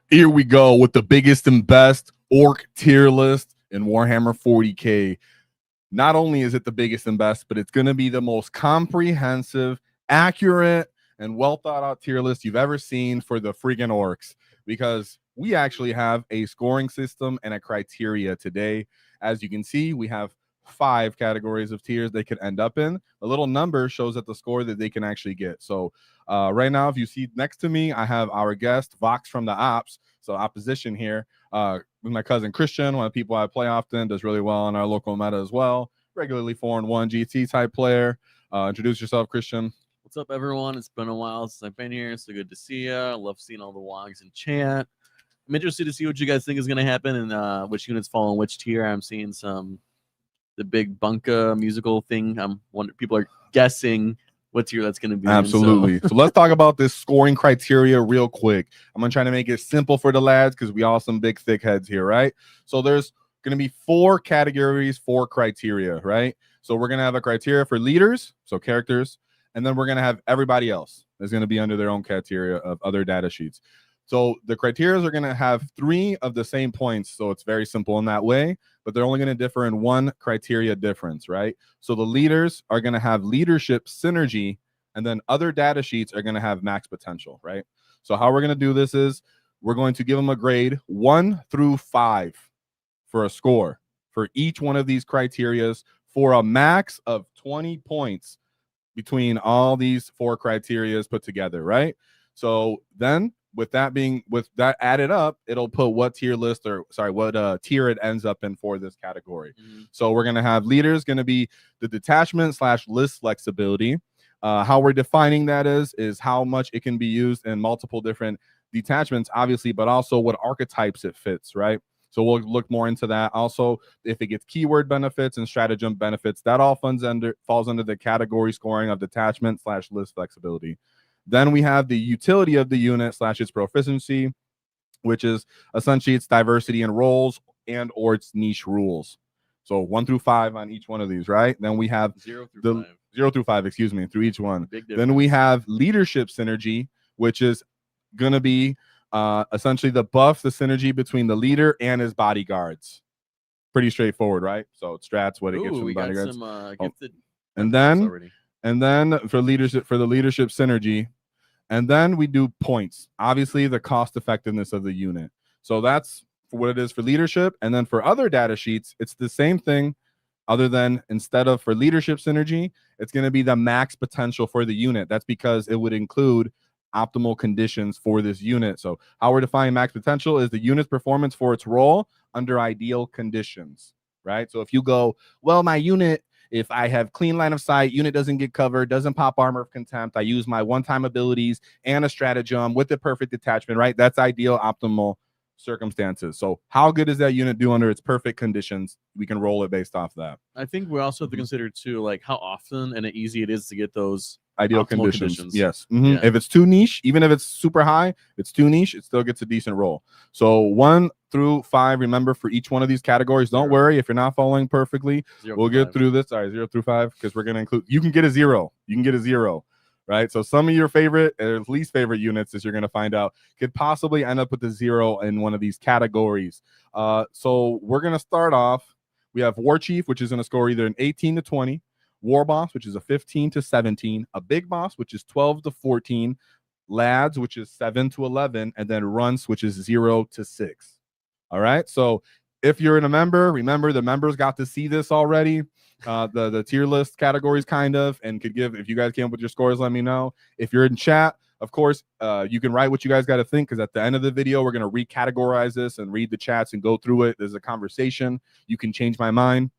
Here we go with the biggest and best orc tier list in Warhammer 40k. Not only is it the biggest and best, but it's going to be the most comprehensive, accurate, and well thought out tier list you've ever seen for the freaking orcs, because we actually have a scoring system and a criteria today. As you can see, we have 5 categories of tiers they could end up in. The little number shows that the score that they can actually get. So right now, if you see next to me, I have our guest Vox from the Ops, so opposition here, with my cousin Christian, one of the people I play often, does really well in our local meta as well, regularly 4-1 GT type player. Introduce yourself, Christian. What's up, everyone? It's been a while since I've been here. So good to see you. I love seeing all the Waaghs in chat. I'm interested to see what you guys think is going to happen and which units fall in which tier. I'm seeing the big Bunka musical thing. I'm wondering, people are guessing what tier that's going to be. Absolutely. So let's talk about this scoring criteria real quick. I'm going to try to make it simple for the lads because we all some big thick heads here, right? So there's going to be 4 categories, 4 criteria, right? So we're going to have a criteria for leaders, so characters, and then we're going to have everybody else is going to be under their own criteria of other data sheets. So the criteria are going to have 3 of the same points, so it's very simple in that way, but they're only going to differ in 1 criteria difference, right? So the leaders are going to have leadership synergy, and then other data sheets are going to have max potential, right? So how we're going to do this is we're going to give them a grade 1 through 5 for a score for each one of these criterias for a max of 20 points between all these 4 criterias put together, right? So then with that added up, it'll put what tier list or what tier it ends up in for this category. So we're going to have leaders going to be the detachment / list flexibility. How we're defining that is how much it can be used in multiple different detachments, obviously, but also what archetypes it fits, right? So we'll look more into that. Also, if it gets keyword benefits and stratagem benefits, that all falls under the category scoring of detachment / list flexibility. Then we have the utility of the unit / its proficiency, which is essentially its diversity in roles and or its niche rules. So 1 through 5 on each one of these, right? Then we have 0 through 5, excuse me, through each one. Then we have leadership synergy, which is going to be essentially the synergy between the leader and his bodyguards. Pretty straightforward, right? So it strats what it gets from the bodyguards. Gifted and then for the leadership synergy, and then we do points. Obviously, the cost effectiveness of the unit. So that's what it is for leadership. And then for other data sheets, it's the same thing, other than instead of for leadership synergy, it's going to be the max potential for the unit. That's because it would include optimal conditions for this unit. So how we're defining max potential is the unit's performance for its role under ideal conditions, right? So if you go, well, my unit, if I have clean line of sight, unit doesn't get covered, doesn't pop armor of contempt, I use my one-time abilities and a stratagem with the perfect detachment, right? That's ideal, optimal circumstances. So how good does that unit do under its perfect conditions? We can roll it based off that. I think we also have to consider too, like how often and easy it is to get those ideal conditions. Yes. Yeah. If it's too niche, even if it's super high, it's too niche, it still gets a decent roll. So 1 through 5, remember, for each one of these categories. Don't worry if you're not following perfectly. We'll get through this. All right, 0 through 5, because we're going to include, you can get a 0. You can get a 0, right? So some of your favorite or least favorite units, as you're going to find out, could possibly end up with a 0 in one of these categories. So we're going to start off. We have War Chief, which is going to score either an 18 to 20. Warboss, which is a 15 to 17, a Big Boss, which is 12 to 14, Lads, which is 7 to 11, and then Runts, which is 0 to 6. All right. So if you're in a member, remember the members got to see this already, the tier list categories kind of, and could give, if you guys came up with your scores, let me know. If you're in chat, of course, you can write what you guys got to think, because at the end of the video, we're going to recategorize this and read the chats and go through it. There's a conversation. You can change my mind.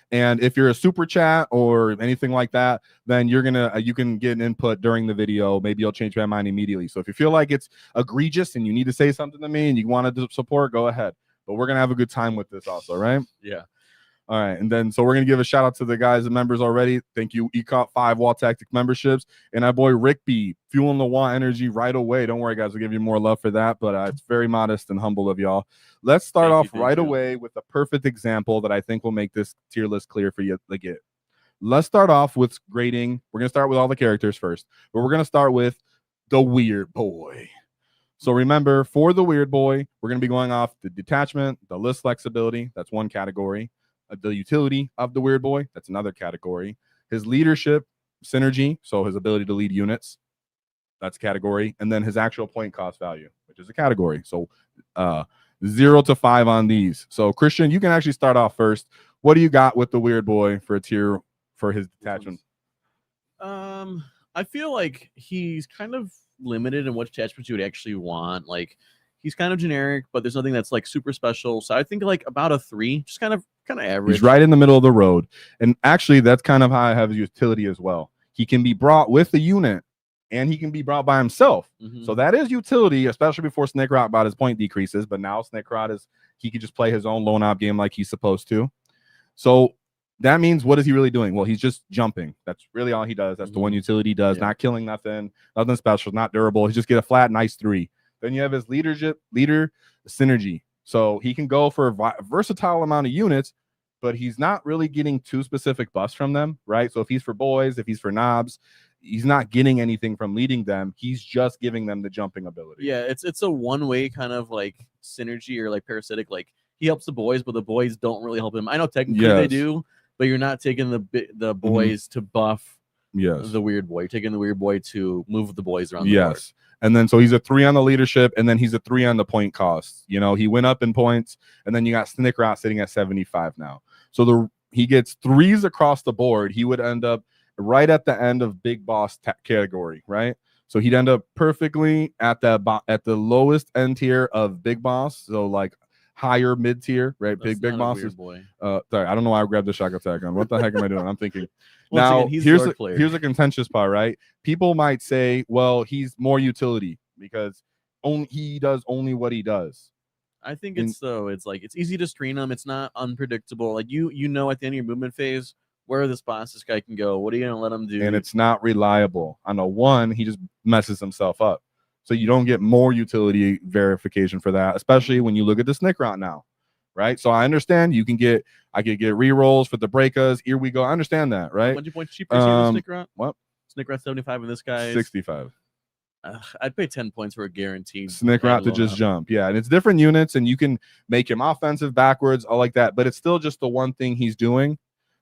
And if you're a super chat or anything like that, then you're gonna you can get an input during the video. Maybe you'll change my mind immediately. So if you feel like it's egregious and you need to say something to me and you want to support, go ahead. But we're gonna have a good time with this also, right? Yeah. All right, and then so we're gonna give a shout out to the guys and members already. Thank you, ECOP 5 Waaagh Taktiks memberships, and our boy Rick B fueling the Waaagh energy right away. Don't worry, guys, we'll give you more love for that, but it's very modest and humble of y'all. Let's start off right away with a perfect example that I think will make this tier list clear for you to get. Let's start off with grading. We're gonna start with all the characters first, but we're gonna start with the Weirdboy. So remember, for the Weirdboy, we're going to be going off the detachment, the list flexibility. That's one category. The utility of the Weirdboy. That's another category. His leadership synergy, so his ability to lead units. That's a category. And then his actual point cost value, which is a category. So 0 to 5 on these. So Christian, you can actually start off first. What do you got with the Weirdboy for a tier for his detachment? I feel like he's kind of limited in what attachments you would actually want. Like, he's kind of generic, but there's nothing that's like super special. So I think like about a 3, just kind of average. He's right in the middle of the road. And actually, that's kind of how I have his utility as well. He can be brought with a unit, and he can be brought by himself. So that is utility, especially before Snikrot about his point decreases. But now Snikrot he can just play his own lone op game like he's supposed to. So that means, what is he really doing? Well, he's just jumping. That's really all he does. That's the one utility he does. Not killing nothing special, not durable. He just get a flat, nice 3. Then you have his leader synergy. So he can go for a versatile amount of units, but he's not really getting too specific buffs from them, right? So if he's for boys, if he's for knobs, he's not getting anything from leading them. He's just giving them the jumping ability. Yeah, it's a one-way kind of like synergy or like parasitic. Like, he helps the boys, but the boys don't really help him. I know technically they do, but you're not taking the boys to buff the Weirdboy. You're taking the Weirdboy to move the boys around the board. And then so he's a 3 on the leadership, and then he's a 3 on the point cost. You know, he went up in points, and then you got Snikrot sitting at 75 now. So he gets 3s across the board. He would end up right at the end of Big Boss category, right? So he'd end up perfectly at the lowest end tier of Big Boss. So like higher mid tier, right? Big Boss is sorry, I don't know why I grabbed the Shokk Attack on. What the heck am I doing? I'm thinking. Now here's a contentious part, right? People might say, well, he's more utility because he does only what he does. I think it's easy to screen him. It's not unpredictable. Like, you know at the end of your movement phase where this guy can go. What are you gonna let him do? And it's not reliable. On a 1, he just messes himself up. So you don't get more utility verification for that, especially when you look at the Snikrot now, right? So I understand I could get rerolls for the breakers. Here we go. I understand that, right? 20 points cheaper Snikrot. What? Snikrot 75 and this guy 65. I'd pay 10 points for a guaranteed Snikrot to just jump. Yeah, and it's different units, and you can make him offensive, backwards, all like that. But it's still just the one thing he's doing.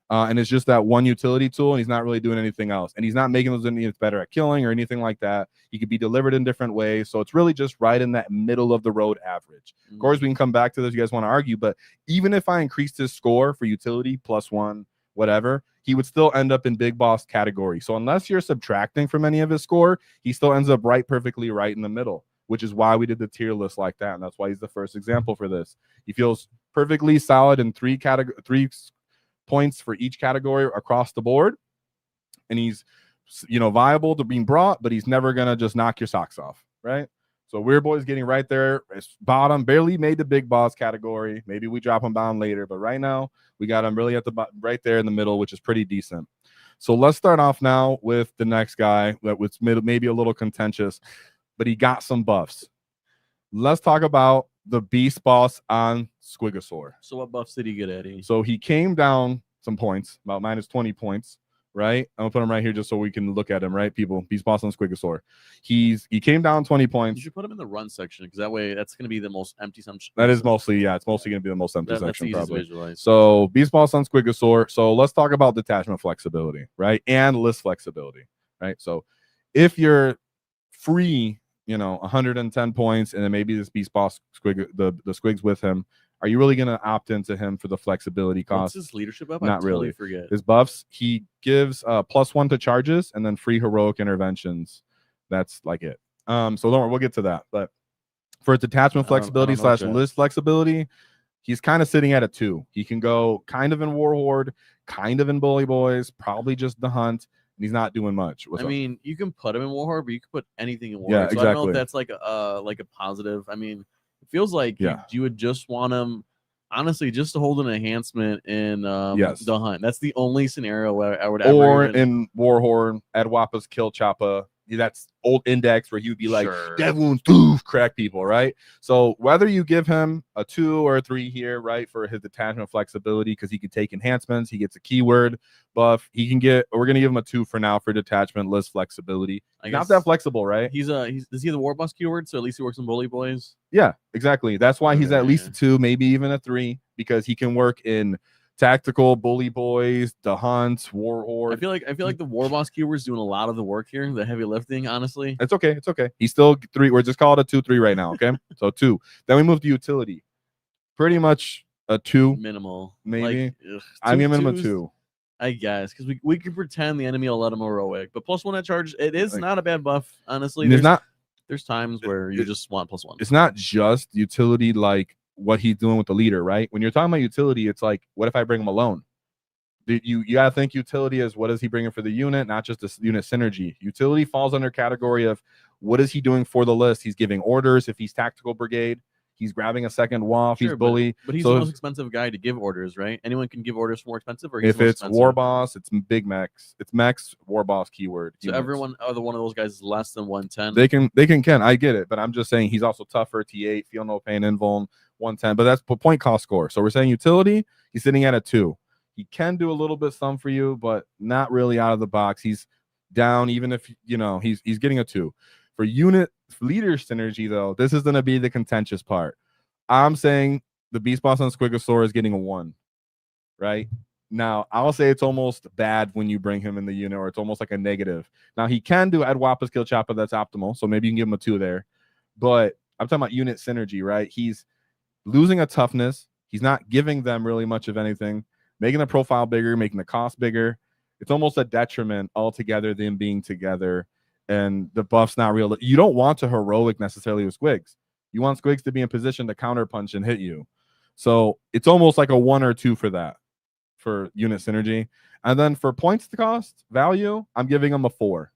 And it's just that one utility tool, and he's not really doing anything else. And he's not making those units better at killing or anything like that. He could be delivered in different ways. So it's really just right in that middle of the road average. Of course, we can come back to this if you guys want to argue, but even if I increased his score for utility +1, whatever, he would still end up in Big Boss category. So unless you're subtracting from any of his score, he still ends up perfectly right in the middle, which is why we did the tier list like that. And that's why he's the first example for this. He feels perfectly solid in 3 points for each category across the board, and he's viable to being brought, but he's never gonna just knock your socks off, right? So Weirdboy's getting right there. It's bottom, barely made the Big Boss category. Maybe we drop him down later, but right now we got him really at the right there in the middle, which is pretty decent. So let's start off now with the next guy that was maybe a little contentious, but he got some buffs. Let's talk about the Beastboss on Squigosaur. So what buffs did he get, Eddie? So he came down some points, about -20 points, right? I'm gonna put him right here just so we can look at him, right? People, Beastboss on Squigosaur. He came down 20 points. You should put him in the run section because that way that's gonna be the most empty section. That is mostly, it's mostly gonna be the most empty section, probably. Visualize. So Beastboss on Squigosaur. So let's talk about detachment flexibility, right? And list flexibility, right? So if free, 110 points, and then maybe this Beastboss the Squigs with him, are you really going to opt into him for the flexibility cost? What's his leadership buff? Not really. Forget his buffs. He gives +1 to charges and then free heroic interventions. That's like it. So don't worry, we'll get to that. But for detachment flexibility / list flexibility, he's kind of sitting at a 2. He can go kind of in Warhorde, kind of in Bully Boys, probably just the Hunt. And he's not doing much. I mean, you can put him in Warhorde, but you can put anything in Warhorde. Yeah, so I don't know if that's like a positive. I mean, it feels like you would just want him, honestly, just to hold an enhancement in the Hunt. That's the only scenario where I would ever. In Warhorde, Adwapa's Kill Choppa, that's old index where he would be like, Sure. dev wounds, doof, crack people, right? So whether you give him a 2 or a 3 here, right, for his detachment flexibility, because he can take enhancements, he gets a keyword buff, he can get, we're gonna give him a 2 for now for detachment list flexibility. He's not that flexible, right? Does he have the Warboss keyword? So at least he works on Bully Boys. Yeah, exactly. That's why he's at least Okay. a 2, maybe even a 3, because he can work in tactical, Bully Boys, the Hunt, War Horde. I feel like the Warboss keyword's doing a lot of the work here, the heavy lifting, honestly. It's okay. It's okay. He's still 3. We're just called a 2-3 right now. Okay. So 2. Then we move to utility. Pretty much a 2. Minimal. Maybe. Like, I'm giving him a 2s, 2. I guess, because we can pretend the enemy will let him heroic, but +1 at charge, it is Like, not a bad buff, honestly. There's times where you just want +1. It's not just utility like what he's doing with the leader, right? When you're talking about utility, it's like, what if I bring him alone? You gotta think utility is what is he bringing for the unit, not just this unit synergy. Utility falls under category of what is he doing for the list. He's giving orders. If he's tactical brigade, he's grabbing a second WAF. Sure, he's bully. But he's so the most expensive guy to give orders, right? Anyone can give orders for more expensive, or if it's Warboss, it's Big Meks. It's Meks Warboss keyword. So everyone, other one of those guys is less than 110. They can. I get it, but I'm just saying he's also tougher. T8, feel no pain, invuln 110. But that's point cost score. So we're saying utility. He's sitting at a 2. He can do a little bit some for you, but not really out of the box. He's down, even if he's getting a 2. For unit leader synergy, though, this is going to be the contentious part. I'm saying the Beastboss on Squigosaur is getting a 1, right? Now, I'll say it's almost bad when you bring him in the unit, or it's almost like a negative. Now, he can do Adwapa's Kill Choppa, that's optimal, so maybe you can give him a 2 there. But I'm talking about unit synergy, right? He's losing a toughness. He's not giving them really much of anything, making the profile bigger, making the cost bigger. It's almost a detriment altogether, them being together, and the buff's not real. You don't want to heroic necessarily with Squigs. You want Squigs to be in position to counter punch and hit you. So it's almost like a 1 or 2 for that, for unit synergy. And then for points to cost value, I'm giving him a 4.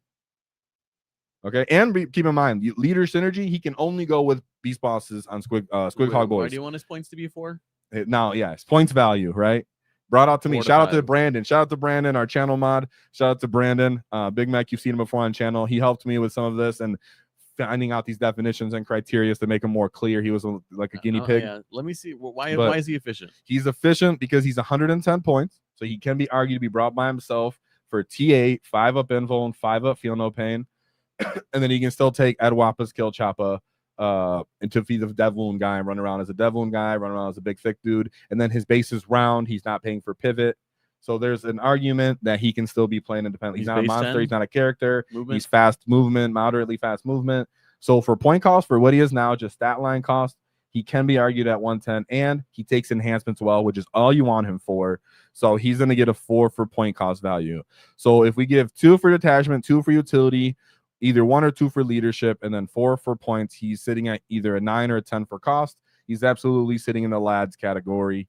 Okay, and keep in mind, leader synergy, he can only go with beast bosses on Squig Hog Boys. Why do you want his points to be 4? Now, yes, points value, right? Brought out to me. Shout out to Brandon. Shout out to Brandon, our channel mod. Shout out to Brandon. Big Mek, you've seen him before on channel. He helped me with some of this and finding out these definitions and criteria to make them more clear. He was like a guinea pig. Yeah. Let me see. Why is he efficient? He's efficient because he's 110 points. So he can be argued to be brought by himself for T8, 5 up invuln, 5 up feel no pain. And then he can still take Adwapa's Kill Choppa into feed the dev wound guy and run around as a dev wound guy, run around as a big thick dude. And then his base is round. He's not paying for pivot. So there's an argument that he can still be playing independently. He's not a monster. 10. He's not a character. Movement. He's fast movement, moderately fast movement. So for point cost, for what he is now, just stat line cost, he can be argued at 110, and he takes enhancements well, which is all you want him for. So he's going to get a 4 for point cost value. So if we give 2 for detachment, 2 for utility, either 1 or 2 for leadership, and then 4 for points, he's sitting at either a 9 or a 10 for cost. He's absolutely sitting in the lads category,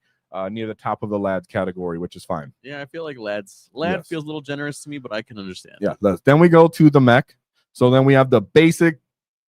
near the top of the lads category, which is fine. Yeah, I feel like lad Yes. feels a little generous to me, but I can understand. Yeah. Then we go to the Mek. So then we have the basic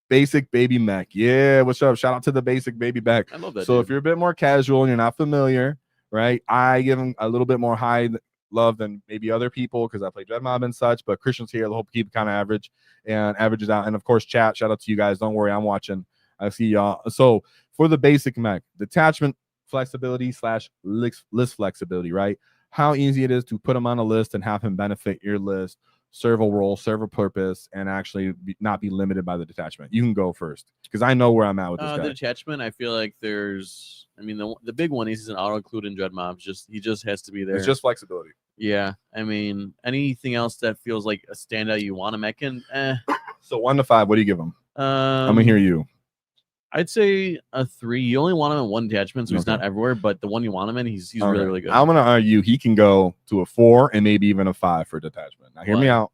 baby Mek. Yeah, what's up? Shout out to the basic baby Mek. I love that. So dude. if you're a bit more casual and you're not familiar, right? I give him a little bit more high love than maybe other people because I play Dread Mob and such, but Christian's here. I hope to keep it kind of average and averages out. And of course, chat, shout out to you guys. Don't worry, I'm watching. I see y'all. So for the basic Mek, detachment flexibility / list flexibility, right? How easy it is to put him on a list and have him benefit your list, serve a role, serve a purpose, and actually not be limited by the detachment. You can go first because I know where I'm at with this guy. The detachment, I feel like there's, I mean, the big one is he's an auto include in Dread Mobs. He just has to be there. It's just flexibility. Yeah, I mean, anything else that feels like a standout you want to Mek in? So 1 to 5, what do you give him? I'm gonna hear you. I'd say a 3. You only want him in 1 detachment, so he's not everywhere. But the one you want him in, he's really, really good. I'm gonna argue he can go to a 4 and maybe even a 5 for detachment. Now, hear me out.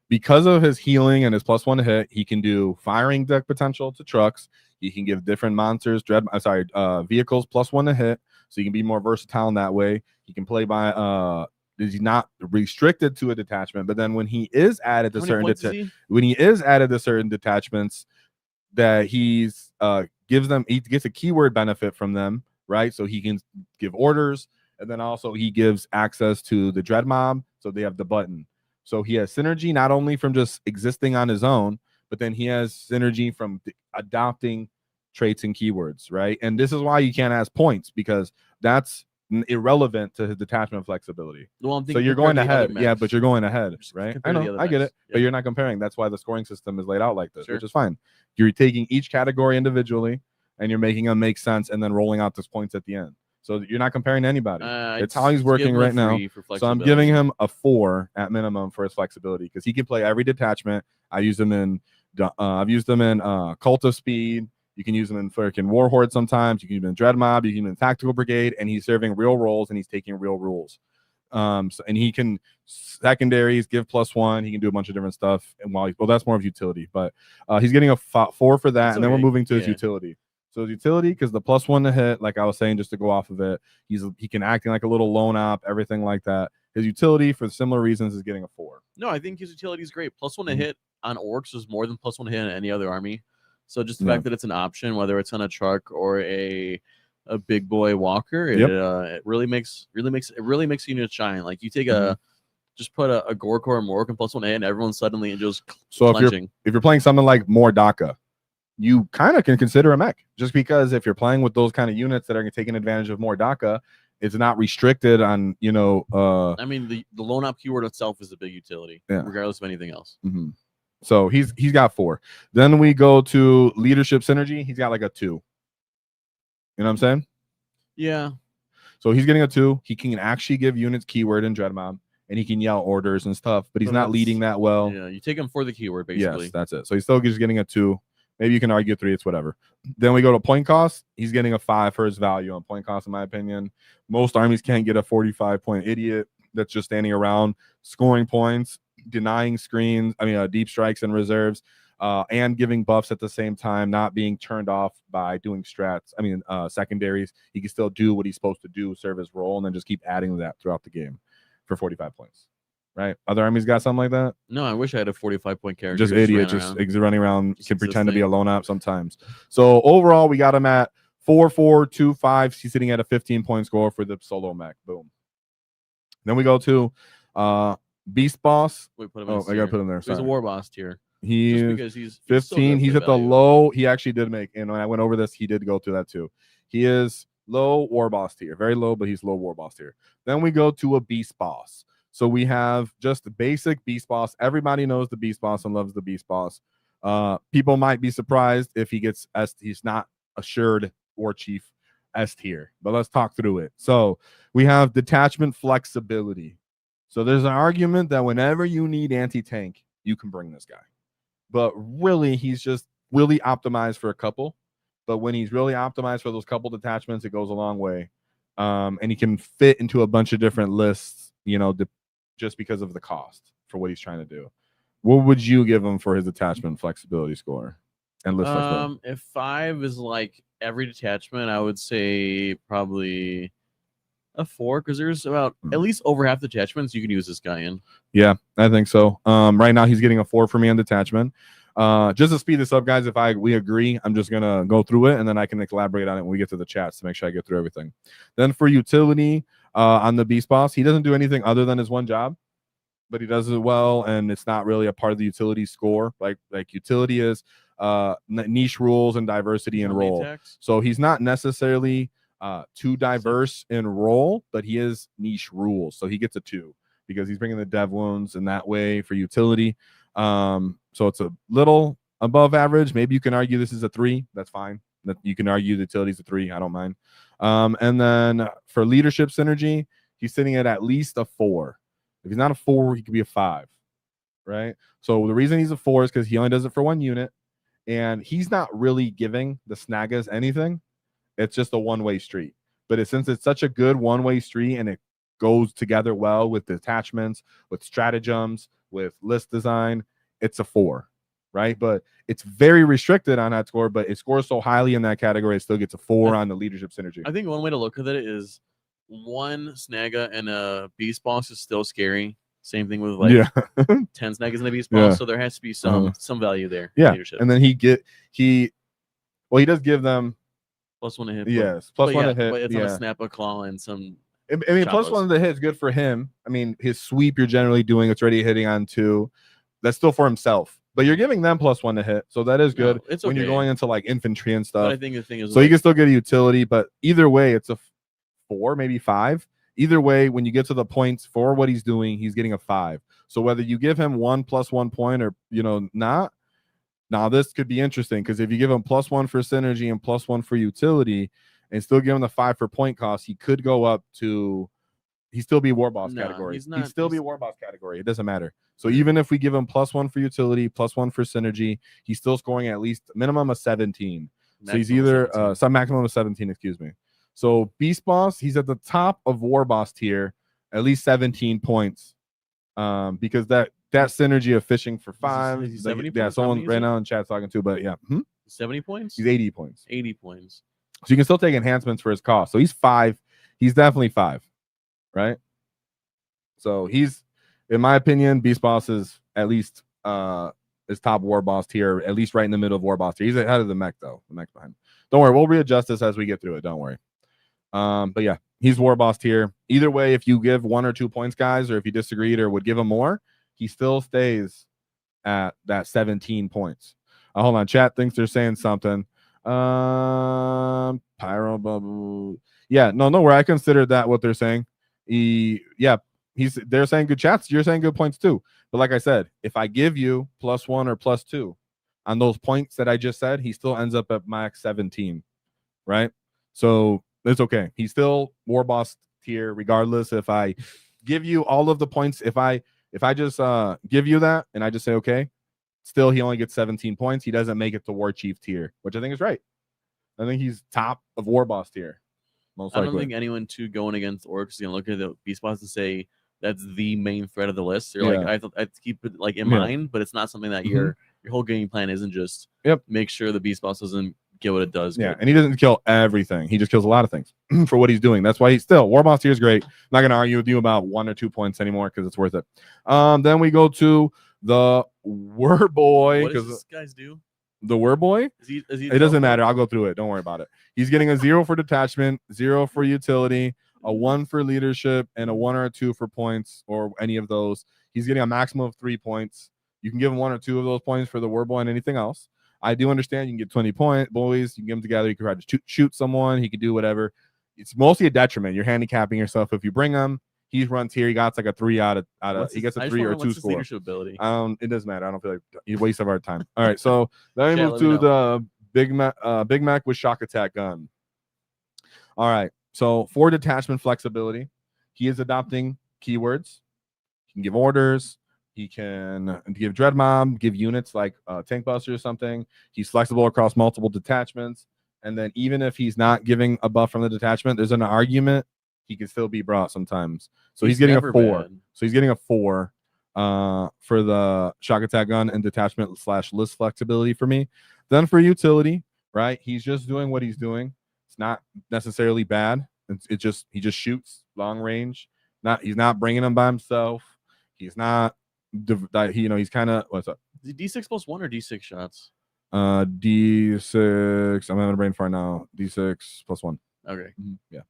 Because of his healing and his +1 to hit, he can do firing deck potential to trucks. He can give different monsters, vehicles +1 to hit, so he can be more versatile in that way. He can play by he's not restricted to a detachment, but then when he is added to certain detachments, that he's he gets a keyword benefit from them, right? So he can give orders, and then also he gives access to the Dread Mob, so they have the button. So he has synergy not only from just existing on his own, but then he has synergy from adopting traits and keywords, right? And this is why you can't ask points, because that's irrelevant to his detachment flexibility. Well, So you're going ahead. Yeah, but you're going ahead, right? I know, I get it. Yeah. But you're not comparing. That's why the scoring system is laid out like this, Sure. which is fine. You're taking each category individually and you're making them make sense and then rolling out those points at the end. So you're not comparing to anybody. It's how he's working right now. So I'm giving him a 4 at minimum for his flexibility, because he can play every detachment. I use them in I've used them in Cult of Speed. You can use them in freaking Warhorde sometimes. You can use them in Dread Mob. You can use them in Tactical Brigade, and he's serving real roles and he's taking real rules. And he can secondaries, give +1. He can do a bunch of different stuff. And well, that's more of utility, but he's getting a 4 for that. And then we're moving to his utility. So his utility, because the +1 to hit, like I was saying, just to go off of it, he can acting like a little lone op, everything like that. His utility, for similar reasons, is getting a 4. No, I think his utility is great. +1 to hit on Orks is more than +1 to hit on any other army. So just the fact that it's an option, whether it's on a truck or a big boy walker, it really makes units shine. Like you take just put a Gorkor or Mork and +1 to hit, and everyone suddenly just so if you're playing something like Mordaka, you kind of can consider a mech, just because if you're playing with those kind of units that are taking advantage of Mordaka, it's not restricted on, I mean, the lone op keyword itself is a big utility, regardless of anything else. So he's got 4. Then we go to leadership synergy. He's got like a 2. You know what I'm saying? Yeah. So he's getting a 2. He can actually give units keyword in Dread Mob, and he can yell orders and stuff, but he's not leading that well. Yeah, you take him for the keyword, basically. Yes, that's it. So he's still just getting a 2. Maybe you can argue 3. It's whatever. Then we go to point cost. He's getting a 5 for his value on point cost, in my opinion. Most armies can't get a 45-point idiot that's just standing around scoring points, denying screens, deep strikes and reserves, and giving buffs at the same time, not being turned off by doing strats. Secondaries. He can still do what he's supposed to do, serve his role, and then just keep adding to that throughout the game for 45 points. Right? Other armies got something like that? No, I wish I had a 45-point character. Just idiot, just running around, can pretend to be a lone op sometimes. So overall, we got him at 4-4-2-5. He's sitting at a 15-point score for the solo mech. Boom. Then we go to Beastboss. I gotta put him there. He's a Warboss tier. He's 15. He's at the low. He actually did make, and when I went over this, he did go through that too. He is low Warboss tier, very low, but he's low Warboss tier. Then we go to a Beastboss. So we have just the basic Beastboss. Everybody knows the Beastboss and loves the Beastboss. People might be surprised if he gets S. He's not assured War Chief S tier, but let's talk through it. So we have detachment flexibility. So there's an argument that whenever you need anti-tank, you can bring this guy. But really, he's just really optimized for a couple. But when he's really optimized for those couple detachments, it goes a long way. And he can fit into a bunch of different lists, just because of the cost for what he's trying to do. What would you give him for his detachment flexibility score and list flexibility? If 5 is like every detachment, I would say probably a 4, because there's about at least over half the detachments you can use this guy in. Yeah, I think so. Right now he's getting a 4 for me on detachment. Just to speed this up, guys, if we agree, I'm just gonna go through it and then I can elaborate on it when we get to the chats to make sure I get through everything. Then for utility, on the Beastboss, he doesn't do anything other than his one job, but he does it well, and it's not really a part of the utility score. Like utility is niche rules and diversity in role. So he's not necessarily too diverse in role, but he is niche rules. So he gets a 2 because he's bringing the dev wounds in that way for utility. So it's a little above average. Maybe you can argue this is a 3. That's fine. You can argue the utility's a 3. I don't mind. And then for leadership synergy, he's sitting at least a 4. If he's not a 4, he could be a 5, right? So the reason he's a 4 is because he only does it for 1 unit, and he's not really giving the Snaggas anything. It's just a one-way street. But since it's such a good one-way street and it goes together well with detachments, with stratagems, with list design, it's a 4, right? But it's very restricted on that score, but it scores so highly in that category, it still gets a 4 on the leadership synergy. I think one way to look at it is 1 Snagga and a Beastboss is still scary. Same thing with like 10 Snaggas and a Beastboss. So there has to be some value there. Yeah. Leadership. And then he does give them +1 to hit. Yes, +1 to hit. But it's on a snap, a claw, and some I mean, plus Chapos. 1 to the hit is good for him. I mean, his sweep you're generally doing, it's already hitting on 2. That's still for himself, but you're giving them plus 1 to hit, so that is good. It's when you're okay. going into like infantry and But stuff. I think the thing is, so you can still get a utility, but either way, it's a 4, maybe 5. Either way, when you get to the points for what he's doing, he's getting a 5. So whether you give him 1 plus 1 point or not, now this could be interesting because if you give him plus 1 for synergy and plus 1 for utility, and still give him the 5 for point cost, he could go up to. He'd still be Warboss category. He'd still be Warboss category. It doesn't matter. So even if we give him plus 1 for utility, plus 1 for synergy, he's still scoring at least minimum of 17. So he's either some maximum of 17, excuse me. So Beastboss, he's at the top of Warboss tier, at least 17 points. Because that synergy of fishing for 5. He's 70 yeah, points? someone right now in chat's talking to, but yeah. 70 points? He's 80 points. 80 points. So you can still take enhancements for his cost. So he's 5. He's definitely 5. Right? So he's, in my opinion, Beastboss is at least is top Warboss tier, at least right in the middle of Warboss tier. He's ahead of the Mek though. The Mek's behind. Don't worry, we'll readjust this as we get through it. Don't worry. But yeah, he's Warboss tier. Either way, if you give 1 or 2 points, guys, or if you disagreed or would give him more, he still stays at that 17 points. Hold on, chat thinks they're saying something. Pyro bubble. Yeah, no, I considered that what they're saying. They're saying good chats. You're saying good points too. But like I said, if I give you plus 1 or plus 2 on those points that I just said, he still ends up at max 17, right? So it's okay. He's still Warboss tier, regardless. If I give you all of the points, if I just give you that and I just say okay, still he only gets 17 points. He doesn't make it to War Chief tier, which I think is right. I think he's top of Warboss tier. I don't think anyone going against Orks is gonna look at the Beastboss and say that's the main threat of the list. They're like, I keep it like in mind, but it's not something that your whole game plan isn't just make sure the Beastboss doesn't get what it does. Yeah, and he doesn't kill everything. He just kills a lot of things for what he's doing. That's why he's still Warboss tier is great. I'm not gonna argue with you about 1 or 2 points anymore because it's worth it. Then we go to the Weirdboy. What does this guys do? The Weirdboy? It doesn't matter. I'll go through it. Don't worry about it. He's getting a 0 for detachment, 0 for utility, a 1 for leadership, and a 1 or a 2 for points, or any of those. He's getting a maximum of 3 points. You can give him 1 or 2 of those points for the Weirdboy and anything else. I do understand you can get 20 boys. You can get them together. You can try to shoot someone. He can do whatever. It's mostly a detriment. You're handicapping yourself if you bring him. He runs here. He got like a 3 out of he gets a 3 or 2 score. Leadership ability? It doesn't matter. I don't feel like you waste of our time. All right, so then we move to the Big Mek with Shokk Attack gun. All right, so for detachment flexibility, he is adopting keywords. He can give orders. He can give dread mob, give units like tank buster or something. He's flexible across multiple detachments. And then even if he's not giving a buff from the detachment, there's an argument he can still be brought sometimes. So he's getting a 4. Bad. So he's getting a 4 for the Shokk Attack gun and detachment / list flexibility for me. Then for utility, right? He's just doing what he's doing. It's not necessarily bad. He just shoots long range. He's not bringing them by himself. He's not. He's kind of what's up. Is it D6 plus 1 or D6 shots? D6. I'm having a brain fart now. D6 plus 1. Okay. Yeah.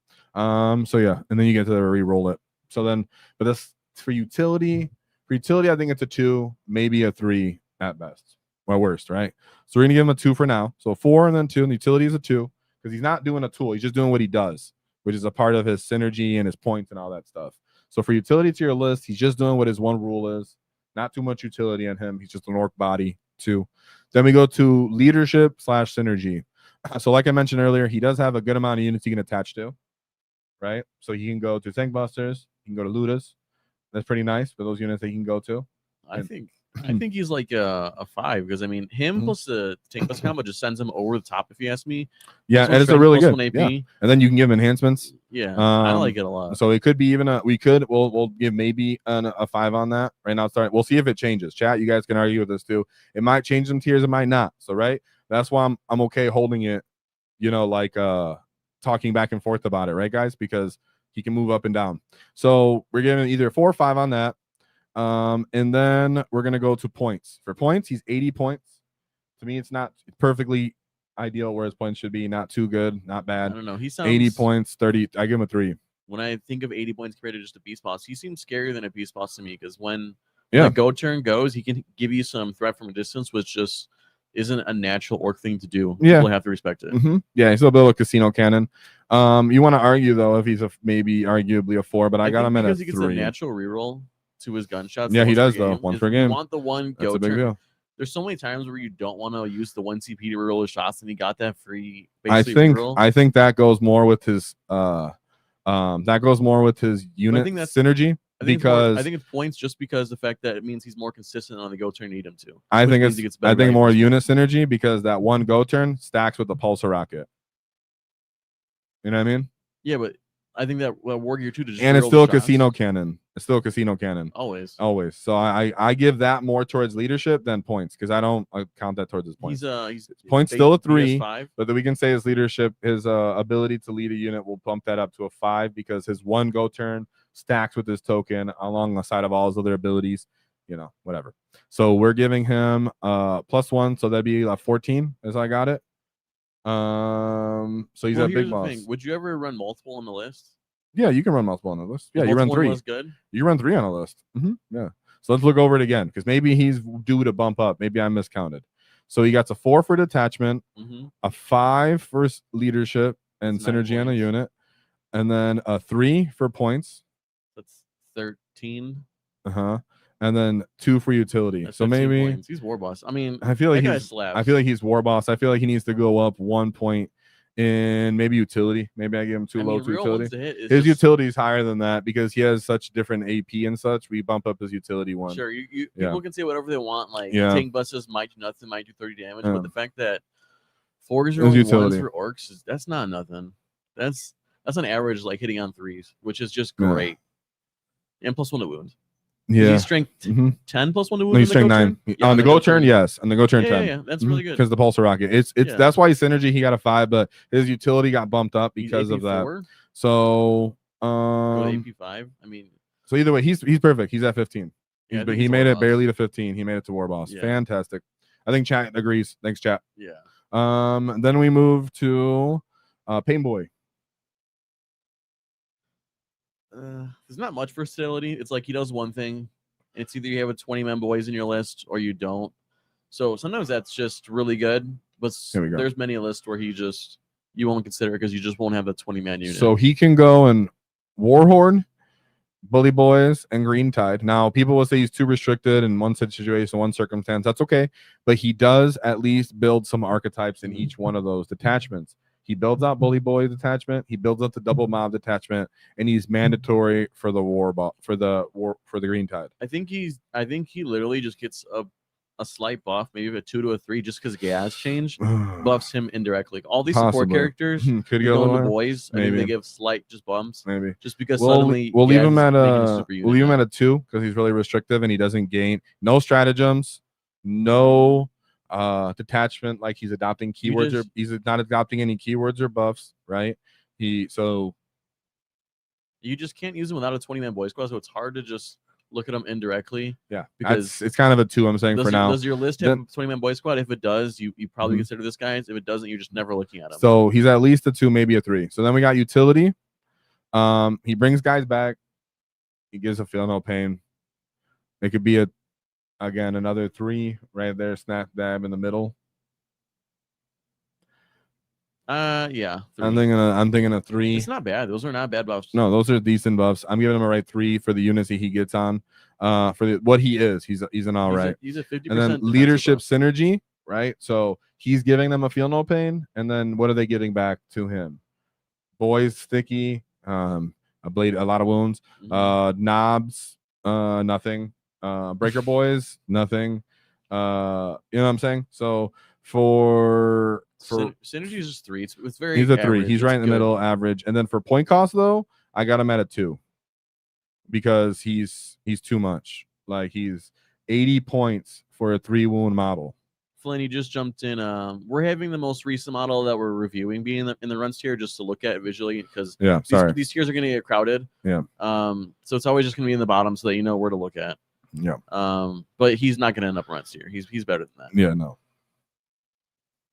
So yeah, and then you get to re-roll it. So then, but that's for utility. For utility, I think it's a 2, maybe a 3 at best. Well, worst, right? So we're gonna give him a 2 for now. So 4 and then 2, and the utility is a 2 because he's not doing a tool. He's just doing what he does, which is a part of his synergy and his points and all that stuff. So for utility to your list, he's just doing what his one rule is. Not too much utility on him. He's just an orc body, 2. Then we go to leadership / synergy. So like I mentioned earlier, he does have a good amount of units he can attach to, right? So he can go to tank busters. He can go to Ludas. That's pretty nice for those units that he can go to. I think he's like a 5 because I mean him plus the tank buster combo just sends him over the top if you ask me. Yeah, and it's a really good. AP. Yeah. And then you can give him enhancements. Yeah, I like it a lot. So it could be even we'll give maybe a 5 on that right now. We'll see if it changes. Chat, you guys can argue with this too. It might change some tiers, it might not. So right, that's why I'm okay holding it. Like talking back and forth about it, right, guys? Because he can move up and down. So we're giving either 4 or 5 on that. And then we're gonna go to points. For points, he's 80 points. To me, it's not perfectly ideal where his points should be. Not too good, not bad. I don't know. He sounds 80 points, 30. I give him a 3. when I think of 80 points compared to just a Beastboss, he seems scarier than a Beastboss to me because when Yeah. the go turn goes, he can give you some threat from a distance, which just isn't a natural orc thing to do. Yeah. People have to respect it. Yeah, he's a bit of a casino cannon. You want to argue though if he's maybe arguably a 4, but I got think him at a because he gets a 3. natural reroll to his gunshots. Yeah, he once per does though. game. Once If per You game. want the one That's go a big turn. deal. There's so many times where you don't want to use the 1 CP to reroll his shots, and he got that free. I think that goes more with his unit synergy because I think it's points just because the fact that it means he's more consistent on the go turn you need him to. I think more right unit synergy because that one go turn stacks with the pulsar rocket. You know what I mean? Yeah, but I think that War Gear 2 to just and it's reroll still a the shots. casino cannon. It's still a casino cannon. Always. So I give that more towards leadership than points because I don't count that towards his points. He's points still a 3, 5. but then we can say his leadership, his ability to lead a unit will bump that up to a 5 because his one go turn stacks with his token along the side of all his other abilities. Whatever. So we're giving him +1, so that'd be like 14 as I got it. So he's a big boss. Would you ever run multiple on the list? Yeah, you can run multiple on the list. Yeah, you run 3. Good. You run 3 on a list. Yeah. So let's look over it again because maybe he's due to bump up. Maybe I miscounted. So he got a 4 for detachment, a 5 for leadership and synergy on a unit, and then a 3 for points. That's 13. And then 2 for utility. That's so maybe points. He's Warboss. I mean, I feel like he's Warboss. I feel like he needs to go up 1 point in maybe utility. Maybe I give him too low to utility. His utility is higher than that because he has such different AP and such. We bump up his utility 1. Sure, people can say whatever they want. Like tank buses might do nothing, might do 30 damage, but the fact that 4s are only 1s for orcs, that's not nothing. That's an average like hitting on 3s, which is just great. And +1 to wound. Yeah. He's strength 10 +1 to wound. No, he's strength 9. On the go turn, yes. On the go turn 10. Yeah, that's really good. Because the pulsar rocket. That's why his synergy he got a 5, but his utility got bumped up because of that. So AP 5. I mean, so either way, he's perfect. He's at 15. Yeah, but he made it barely to 15. He made it to Warboss. Yeah. Fantastic. I think chat agrees. Thanks, chat. Yeah. Then we move to Painboy. There's not much versatility. It's like he does one thing, and it's either you have a 20-man boys in your list or you don't. So sometimes that's just really good, but there's many a list where you won't consider it because you just won't have a 20-man unit. So he can go in Warhorn, Bully Boys, and Green Tide. Now, people will say he's too restricted in one situation, one circumstance. That's okay, but he does at least build some archetypes in each one of those detachments. He builds out Bully Boy detachment. He builds out the double mob detachment, and he's mandatory for the for the Green Tide. I think he literally just gets a slight buff, maybe a 2 to a 3, just because Gaz changed buffs him indirectly. All these support characters could go into boys. Maybe. I think they give slight just bumps. Maybe just because we'll suddenly leave him at a 2 because he's really restrictive and he doesn't gain no stratagems, no detachment, like he's adopting keywords he's not adopting any keywords or buffs, right? You just can't use him without a 20-man boy squad, so it's hard to just look at him indirectly. Yeah, because it's kind of a 2. I'm saying for now. Does your list have 20-man boy squad? If it does, you probably consider this guy. If it doesn't, you're just never looking at him. So he's at least a 2, maybe a 3. So then we got utility. He brings guys back. He gives a feel no pain. It could be again another 3 right there, snap dab in the middle. Yeah. 3. I'm thinking a 3. It's not bad. Those are not bad buffs. No, those are decent buffs. I'm giving him a right 3 for the units he gets on. For what he is, he's an all right. He's a 50%. And then leadership synergy, right? So he's giving them a feel no pain, and then what are they giving back to him? Boys sticky, a blade, a lot of wounds. Knobs, nothing. Breaker boys, nothing. You know what I'm saying? So for synergy is just 3. It's very. He's a 3. He's right in the middle, average. And then for point cost though, I got him at a 2 because he's too much. Like he's 80 points for a 3 wound model. Flynn, you just jumped in. We're having the most recent model that we're reviewing be in the runs tier just to look at it visually because these tiers are going to get crowded. Yeah. So it's always just going to be in the bottom so that you know where to look at. Yeah. But he's not going to end up runs tier. He's better than that. Yeah. No.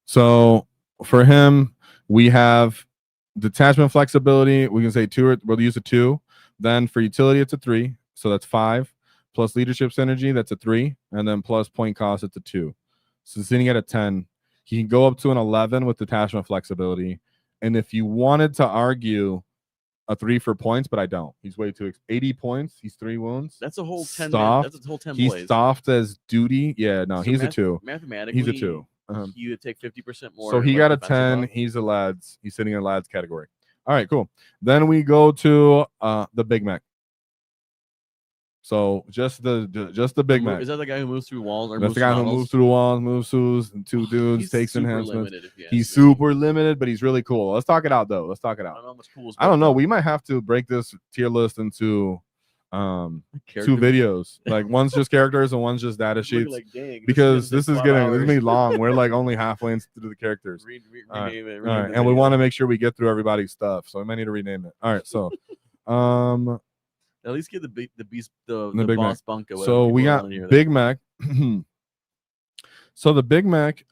So for him, we have Detachment flexibility, we can say 2, we'll use a 2. Then for utility, it's a 3, so that's 5. Plus leadership synergy, that's a 3, and then plus point cost, it's a 2. So sitting at a 10, he can go up to an 11 with detachment flexibility. And if you wanted to argue a 3 for points, but I don't. He's way too 80 points. He's 3 wounds. That's a whole 10. Soft. That's a whole 10 He's boys. soft as duty. Yeah, no, So he's a 2. Mathematically, He's a 2. You would take 50% more. So he got a 10. Buff. He's a lads. He's sitting in lads category. All right, cool. Then we go to the Big Mek. So just the Big Mek. Is that the guy who moves through walls? Or that's the guy who moves through walls, moves through and 2 dudes, takes enhancements. He's super limited, but he's really cool. Let's talk it out though. Let's talk it out. I don't know. We might have to break this tier list into 2 videos. Like one's just characters and one's just data sheets. Like, dang, because this is gonna be long. We're like only halfway through the characters. Rename it. All right. And we want to make sure we get through everybody's stuff, so we might need to rename it. All right. So at least get the Big Big boss Mek. bunker. So we got Big Mek. So the Big Mek,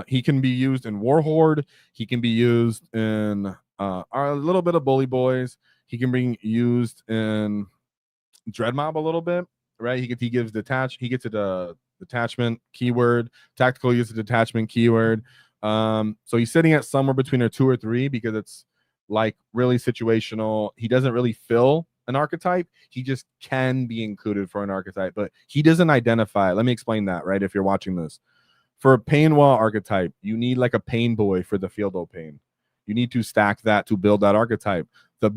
he can be used in Warhorde. He can be used in a little bit of Bully Boys. He can be used in Dread Mob a little bit, right? He gives detach. He gets a detachment keyword. Tactical uses a detachment keyword. So he's sitting at somewhere between a 2 or 3 because it's like really situational. He doesn't really fill an archetype. He just can be included for an archetype, but he doesn't identify. Let me explain that, right? If you're watching this, for a Painboy archetype, you need like a Painboy for the Field of Pain. You need to stack that to build that archetype. The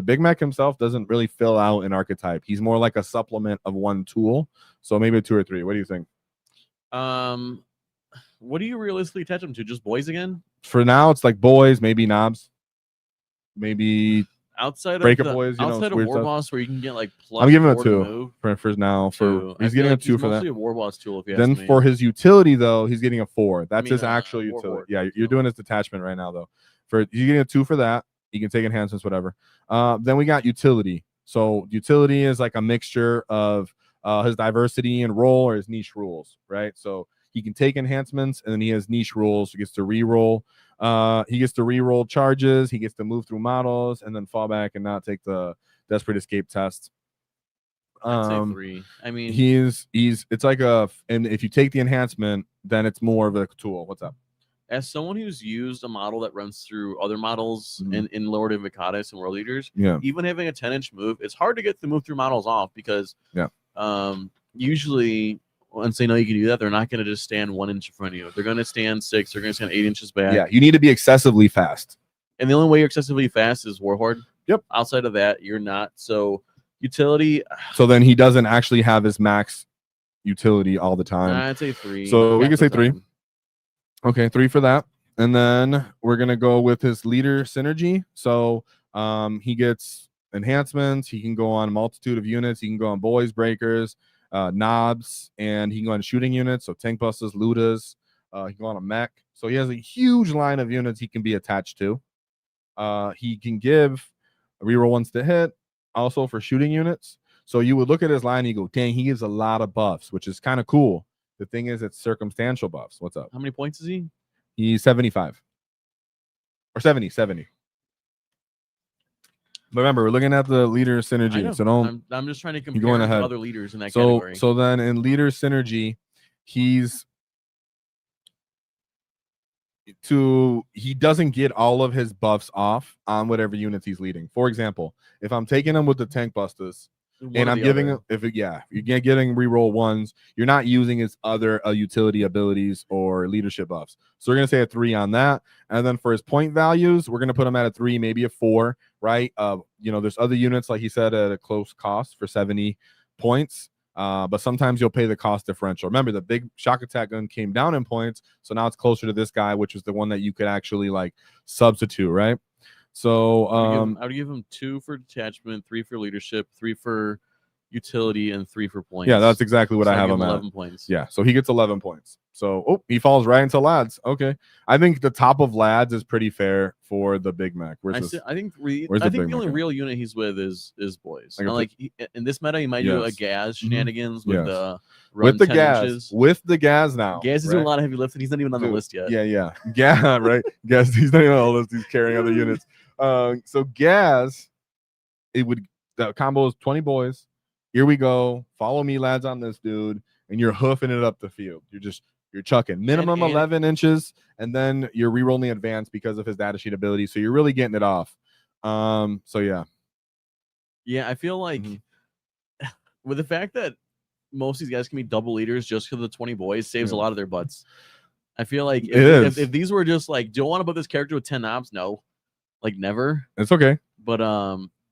Big Mek himself doesn't really fill out an archetype. He's more like a supplement of one tool. So maybe a 2 or 3. What do you think? What do you realistically attach him to? Just boys again? For now, it's like boys, maybe knobs, maybe outside of Breaker Boys. You outside know, of Warboss, where you can get like plus. I'm giving him a 2 for now. He's getting a 2 for that. A Warboss tool, if you then ask me. For his utility though, he's getting a 4. That's his actual utility. Warboard. Yeah, you're doing his detachment right now though. He's getting a 2 for that. You can take enhancements, whatever. Then we got utility. So utility is like a mixture of his diversity and role or his niche rules, right? So he can take enhancements and then he has niche rules. He gets to re-roll. He gets to re-roll charges. He gets to move through models and then fall back and not take the Desperate Escape test. I'd say 3. I mean, it's like and if you take the enhancement, then it's more of a tool. What's up? As someone who's used a model that runs through other models in Lord of Invocatus and World Leaders, even having a 10-inch move, it's hard to get the move through models off because usually once they know you can do that, they're not going to just stand 1 inch in front of you. They're going to stand 6. They're going to stand 8 inches back. Yeah, you need to be excessively fast. And the only way you're excessively fast is Warhorde. Yep. Outside of that, you're not. So utility. So then he doesn't actually have his max utility all the time. I'd say 3. So we can say 3. Okay, 3 for that. And then we're going to go with his leader synergy. So he gets enhancements. He can go on a multitude of units. He can go on boys, breakers, knobs, and he can go on shooting units. So tank busters, ludas. He can go on a mech. So he has a huge line of units he can be attached to. He can give a reroll once to hit, also for shooting units. So you would look at his line and you go, dang, he gives a lot of buffs, which is kind of cool. The thing is, it's circumstantial buffs. What's up? How many points is he? He's 75. Or 70. But remember, we're looking at the leader synergy. So don't. I'm just trying to compare to other leaders in that category. So then in leader synergy, he doesn't get all of his buffs off on whatever units he's leading. For example, if I'm taking him with the tank busters, and I'm giving him, you're getting reroll 1s, you're not using his other utility abilities or leadership buffs. So we're going to say a 3 on that. And then for his point values, we're going to put him at a 3, maybe a 4, right? There's other units, like he said, at a close cost for 70 points. But sometimes you'll pay the cost differential. Remember, the big Shokk Attack gun came down in points, so now it's closer to this guy, which is the one that you could actually like substitute, right? So I would give him 2 for detachment, 3 for leadership, 3 for utility, and 3 for points. Yeah, that's exactly what I have him at. 11 points. Yeah, so he gets 11 points. So he falls right into lads. Okay, I think the top of lads is pretty fair for the Big Mek. I think the only real unit he's with is boys. In this meta, he might do a Gaz shenanigans with the Gaz. With the Gaz now. Gaz is doing a lot of heavy lifting. He's not even on the list yet. Yeah, right. Gaz, he's not even on the list. He's carrying other units. So Gaz, the combo is 20 boys. Here we go. Follow me, lads, on this dude, and you're hoofing it up the field. You're chucking minimum 11 inches, and then you're rerolling the advance because of his datasheet ability. So you're really getting it off. So yeah. Yeah, I feel like with the fact that most of these guys can be double leaders just because of the 20 boys saves a lot of their butts. I feel like if these were just like, do you want to put this character with 10 knobs? No, like never. It's okay. But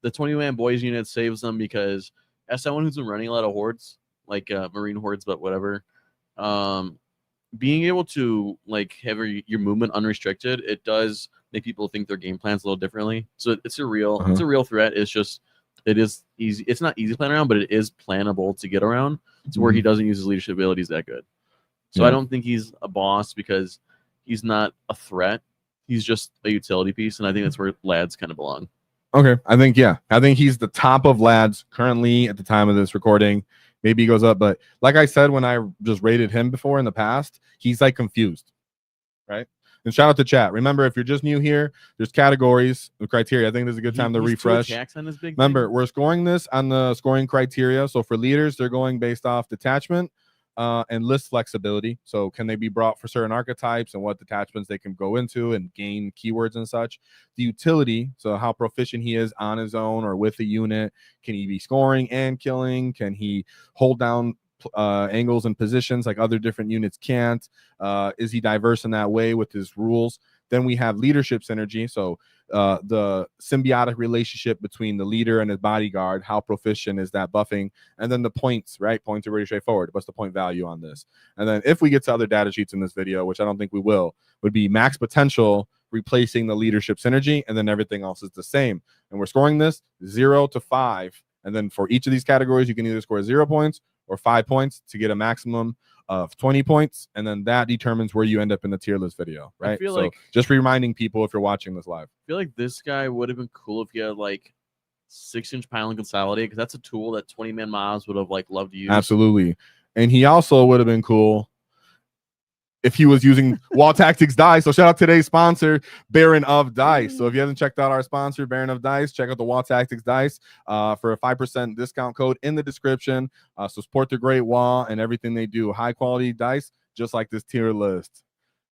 the 20-man boys unit saves them because as someone who's been running a lot of hordes, like marine hordes, but whatever, being able to like have your movement unrestricted, it does make people think their game plans a little differently. So it's a real threat. It's just it is easy. It's not easy to plan around, but it is plannable to get around to where he doesn't use his leadership abilities that good. So I don't think he's a boss because he's not a threat. He's just a utility piece, and I think that's where lads kind of belong. Okay, I think he's the top of lads currently at the time of this recording. Maybe he goes up, but like I said when I just rated him before in the past, he's like confused, right? And shout out to chat. Remember, if you're just new here, there's categories and criteria. I think this is a good time to refresh. Remember, we're scoring this on the scoring criteria. So for leaders, they're going based off detachment and list flexibility. So can they be brought for certain archetypes and what detachments they can go into and gain keywords and such. The utility, so how proficient he is on his own or with a unit. Can he be scoring and killing? Can he hold down angles and positions like other different units can't? Is he diverse in that way with his rules? Then we have leadership synergy, so the symbiotic relationship between the leader and his bodyguard. How proficient is that buffing? And then the points, right? Points are really straightforward. What's the point value on this? And then if we get to other data sheets in this video, which I don't think we will, would be max potential replacing the leadership synergy, and then everything else is the same. And we're scoring this 0 to 5. And then for each of these categories, you can either score 0 points or 5 points to get a maximum of 20 points. And then that determines where you end up in the tier list video, right? I feel so like, just reminding people if you're watching this live. I feel like this guy would have been cool if he had like 6-inch pile and consolidate, because that's a tool that 20-man mobs would have like loved to use. Absolutely. And he also would have been cool if he was using Waaagh Taktiks dice. So shout out today's sponsor, Baron of Dice. So if you haven't checked out our sponsor, Baron of Dice, check out the Waaagh Taktiks dice for a 5% discount code in the description. So support the great Waaagh and everything they do. High quality dice, just like this tier list.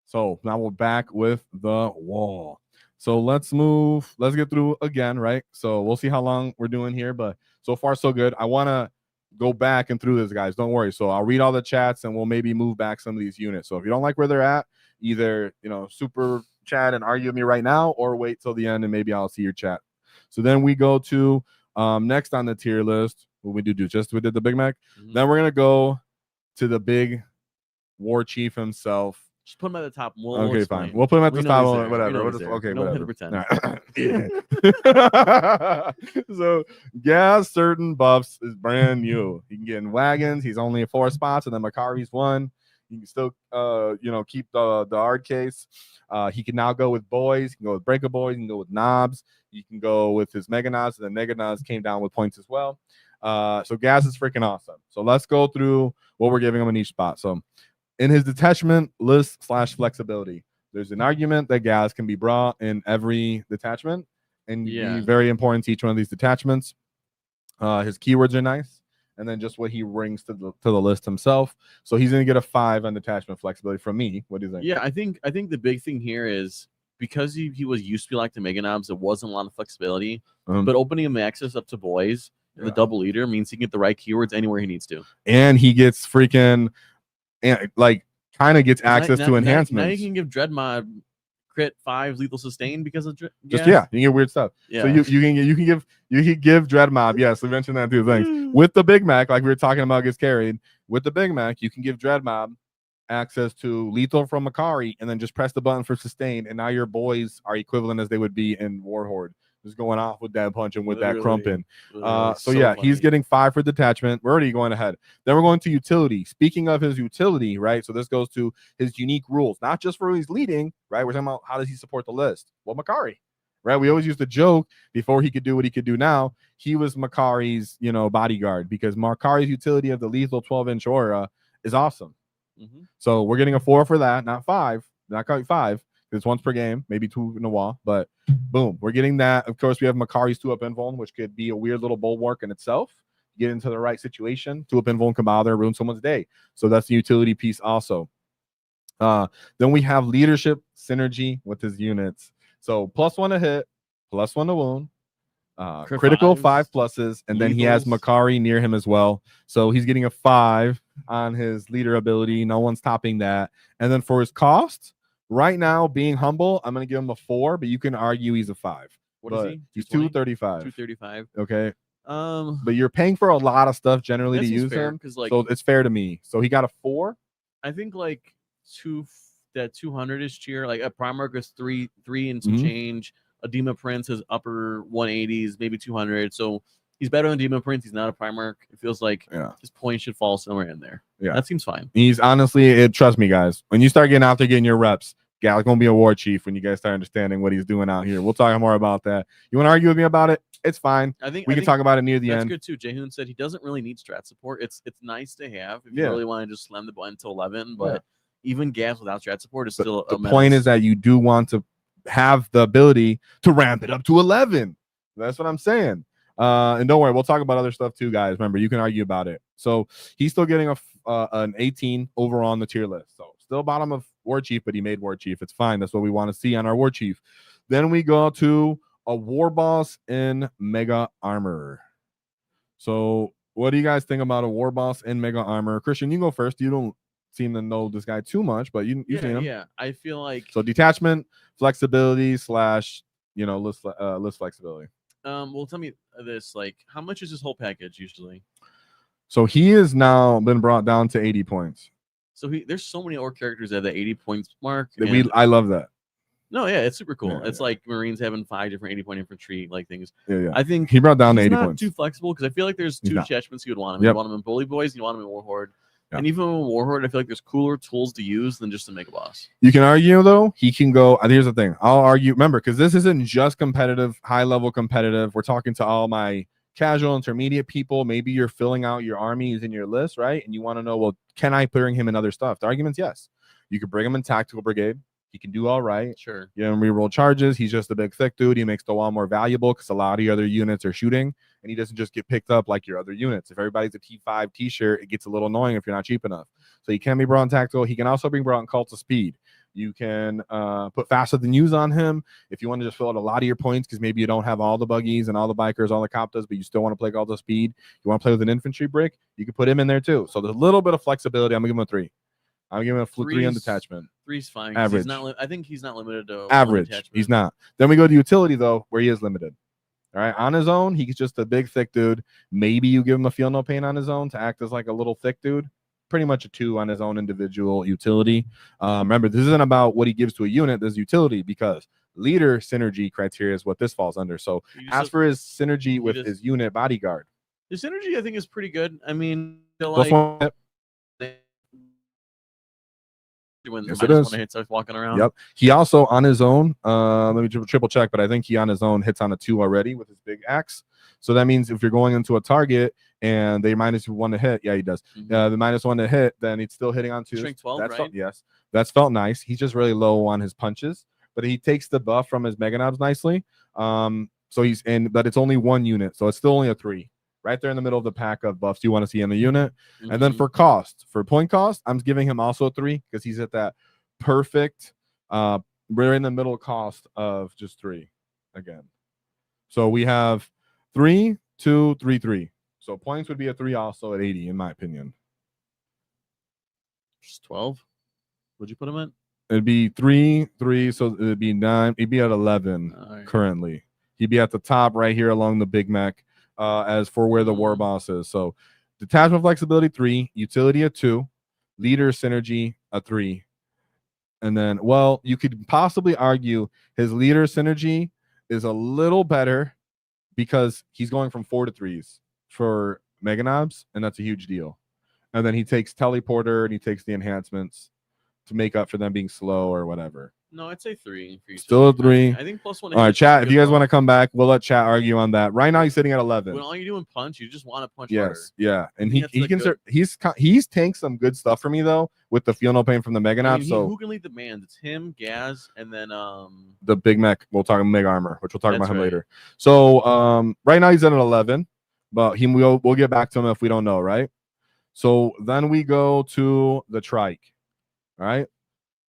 So now we're back with the wall. So let's get through again, right? So we'll see how long we're doing here, but so far so good. I want to go back and through this, guys. Don't worry. So I'll read all the chats and we'll maybe move back some of these units. So if you don't like where they're at, either super chat and argue with me right now, or wait till the end and maybe I'll see your chat. So then we go to next on the tier list. What we did the Big Mek. Then we're gonna go to the big war chief himself. Just put him at the top. Okay, fine. We'll put him at the top. Whatever. Okay, whatever. Pretend. So Gaz certain buffs is brand new. He can get in wagons. He's only 4 spots, and then Makari's 1. You can still keep the hard case. He can now go with boys. He can go with breaker boys. He can go with knobs. You can go with his mega knobs, and then mega knobs came down with points as well. So Gaz is freaking awesome. So let's go through what we're giving him in each spot. So in his detachment list / flexibility, there's an argument that Gaz can be brought in every detachment and be very important to each one of these detachments. His keywords are nice, and then just what he brings to the list himself. So he's going to get a 5 on detachment flexibility from me. What do you think? Yeah, I think the big thing here is because he was used to be like the Mega Knobs, there wasn't a lot of flexibility, but opening him access up to boys, the double leader, means he can get the right keywords anywhere he needs to. And he gets freaking... and like kind of gets access to enhancements. Now you can give Dreadmod crit 5 lethal sustain because of you can get weird stuff. Yeah. So you can give Dreadmod. Yes, we mentioned that too. Thanks. With the Big Mek, like we were talking about, gets carried. With the Big Mek, you can give Dreadmod access to lethal from Makari, and then just press the button for sustain, and now your boys are equivalent as they would be in Warhorde. Just going off with that punch and with that crumpin. So yeah, funny. He's getting 5 for detachment. We're already going ahead. Then we're going to utility. Speaking of his utility, right? So this goes to his unique rules, not just for who he's leading, right? We're talking about how does he support the list? Well, Makari, right? We always used to joke before he could do what he could do now. He was Makari's, bodyguard, because Makari's utility of the lethal 12-inch aura is awesome. So we're getting a 4 for that, not 5, not quite 5. It's once per game, maybe 2 in a while, but boom, we're getting that. Of course, we have Makari's 2-up invuln, which could be a weird little bulwark in itself. Get into the right situation, 2-up invuln can bother, ruin someone's day. So that's the utility piece also. Then we have leadership synergy with his units. So +1 to hit, +1 to wound, critical 5 pluses, and then he has Makari near him as well. So he's getting a 5 on his leader ability. No one's topping that. And then for his cost, right now, being humble, I'm going to give him a 4, but you can argue he's a 5. What is he? He's 235. 235. Okay. But you're paying for a lot of stuff generally to use him, like, so it's fair to me. So he got a 4. I think like that 200-ish tier, like a Primarch is 3 and some change. A Demon Prince is upper 180s, maybe 200. So he's better than Demon Prince. He's not a Primarch. It feels like his point should fall somewhere in there. Yeah, that seems fine. He's honestly, trust me, guys. When you start getting out there getting your reps, Gal's gonna be a war chief when you guys start understanding what he's doing out here. We'll talk more about that. You want to argue with me about it? It's fine. We can talk about it near the end. That's good too. Jaehoon said he doesn't really need strat support. It's nice to have if you really want to just slam the button to 11, but even Gaz without strat support is still the point is that you do want to have the ability to ramp it up to 11. That's what I'm saying. And don't worry, we'll talk about other stuff too, guys. Remember, you can argue about it. So he's still getting an 18 overall on the tier list. So still bottom of war chief, but he made war chief. It's fine. That's what we want to see on our war chief. Then we go to a Warboss in Mega Armor. So what do you guys think about a Warboss in Mega Armor? Christian, you go first. You don't seem to know this guy too much, but you've seen him. Yeah, I feel like so detachment, flexibility / list flexibility. Well, tell me this, like, how much is this whole package usually? So he has now been brought down to 80 points. So there's so many Orc characters at the 80 points mark. I love that. No, yeah, it's super cool. It's like Marines having 5 different 80-point infantry like things. Yeah. I think he brought down to 80 not points. Too flexible because I feel like there's 2 detachments you would want him. You want him in Bully Boys, you want him in Warhorde. And even in Warhorde, I feel like there's cooler tools to use than just to make a boss. You can argue, though. He can go. Here's the thing. I'll argue. Remember, because this isn't just competitive, high-level competitive. We're talking to all my casual, intermediate people. Maybe you're filling out your armies in your list, right? And you want to know, well, can I bring him in other stuff? The argument's yes. You could bring him in Tactical Brigade. He can do all right. Sure. You know, reroll charges. He's just a big, thick dude. He makes the wall more valuable because a lot of your other units are shooting, and he doesn't just get picked up like your other units. If everybody's a T5 T-shirt, it gets a little annoying if you're not cheap enough. So he can be brought in Tactical. He can also be brought in Cult of Speed. You can put faster than use on him if you want to just fill out a lot of your points because maybe you don't have all the buggies and all the bikers, all the Coptas, but you still want to play Cult of Speed. You want to play with an infantry brick, you can put him in there too. So there's a little bit of flexibility. I'm going to give him a 3. I'm giving him a 3 on detachment. 3's fine. Average. I think he's not limited to average. He's not. Then we go to utility though, where he is limited. All right, on his own, he's just a big thick dude. Maybe you give him a feel no pain on his own to act as like a little thick dude. Pretty much a 2 on his own individual utility. Remember, this isn't about what he gives to a unit. This is utility because leader synergy criteria is what this falls under. So as for his synergy with his unit bodyguard, his synergy I think is pretty good. I mean, when yes, it is. Hit starts walking around. Yep. He also on his own, let me triple check, but I think he on his own hits on a 2 already with his big axe. So that means if you're going into a target and they -1 to hit, he does. The -1 to hit, then it's still hitting on 2. Strength 12, that's right? Yes. That's felt nice. He's just really low on his punches, but he takes the buff from his Mega Knobs nicely. So he's in, but it's only 1 unit, so it's still only a 3. Right there in the middle of the pack of buffs you want to see in the unit. And then for point cost, I'm giving him also 3 because he's at that perfect, we're in the middle cost of just 3 again. So we have 3, 2, 3, 3. So points would be a 3 also at 80, in my opinion. Just 12. Would you put him in? It'd be 3, 3, so it'd be 9. He'd be at 11 currently. He'd be at the top right here along the Big Mek. As for where the Warboss is. So detachment flexibility 3, utility a 2, leader synergy a 3. And then, well, you could possibly argue his leader synergy is a little better because he's going from 4 to 3s for Mega Knobs, and that's a huge deal. And then he takes teleporter and he takes the enhancements to make up for them being slow or whatever. No, I'd say 3 for you. Still a 3. I think +1. All right, chat. If you guys want to come back, we'll let chat argue on that. Right now, he's sitting at 11. When all you're doing punch, you just want to punch yes, harder. yeah, and think he can good. he's tanked some good stuff for me though with the feel no pain from the Mega Knot. So who can lead the band? It's him, Gaz, and then the Big Mek. We'll talk Mega Armor, which we'll talk about him right. later. So right now he's at an 11, but we'll get back to him if we don't know, right? So then we go to the Trike. All right.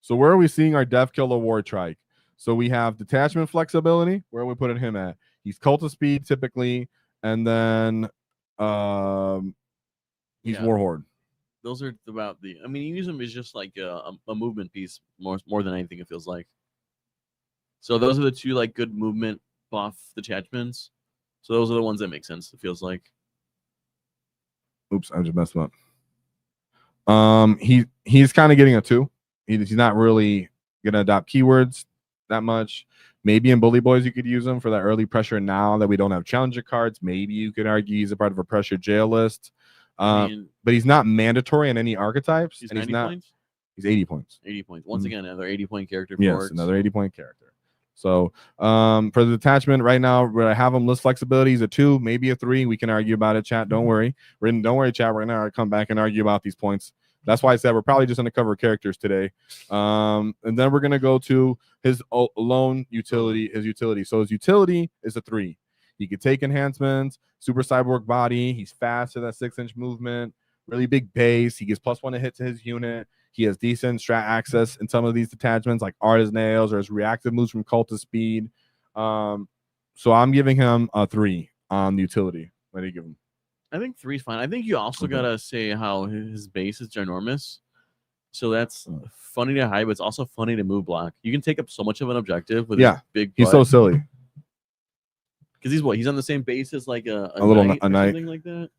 So where are we seeing our Deffkilla Wartrike? So we have detachment flexibility. Where are we putting him at? He's cult of speed typically, and then he's Warhorde. Those are about the. I mean, you use them as just like a movement piece more than anything. It feels like. So those are the 2 like good movement buff detachments. So those are the ones that make sense. It feels like. Oops, I just messed him up. He's kind of getting a 2. He's not really gonna adopt keywords that much. Maybe in Bully Boys you could use him for that early pressure. Now that we don't have challenger cards, maybe you could argue he's a part of a pressure jail list. But he's not mandatory in any archetypes. He's and 90 points. He's 80 points. 80 points. Once again, another 80-point character. Yes, Orks. another 80-point character. So for the detachment right now, where I have him list flexibility, he's a 2, maybe a 3. We can argue about it, chat. Don't worry. Don't worry, chat. We're gonna come back and argue about these points. That's why I said we're probably just gonna cover characters today. And then we're gonna go to his alone utility. His utility. So his utility is a 3. He could take enhancements, super cyborg body. He's fast to that 6-inch movement, really big base. He gets +1 to hit to his unit. He has decent strat access in some of these detachments, like Artist Nails or his reactive moves from Cult of Speed. So I'm giving him a 3 on the utility. What do you give him? I think 3 is fine. I think you also gotta say how his base is ginormous. So that's funny to hide, but it's also funny to move block. You can take up so much of an objective with his big butt. He's so silly. Because he's on the same base as like a little knight or knight. Something like that.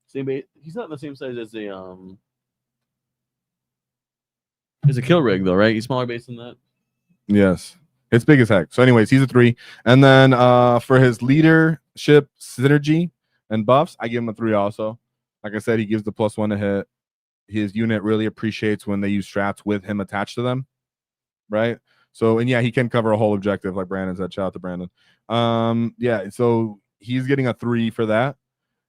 Same base. He's not the same size as a It's a kill rig though, right? He's smaller base than that. Yes. It's big as heck. So anyways, he's a 3. And then for his leadership synergy and buffs, I give him a 3 also. Like I said, he gives the +1 to hit. His unit really appreciates when they use strats with him attached to them. Right? So, and yeah, he can cover a whole objective like Brandon said. Shout out to Brandon. Yeah, so he's getting a 3 for that.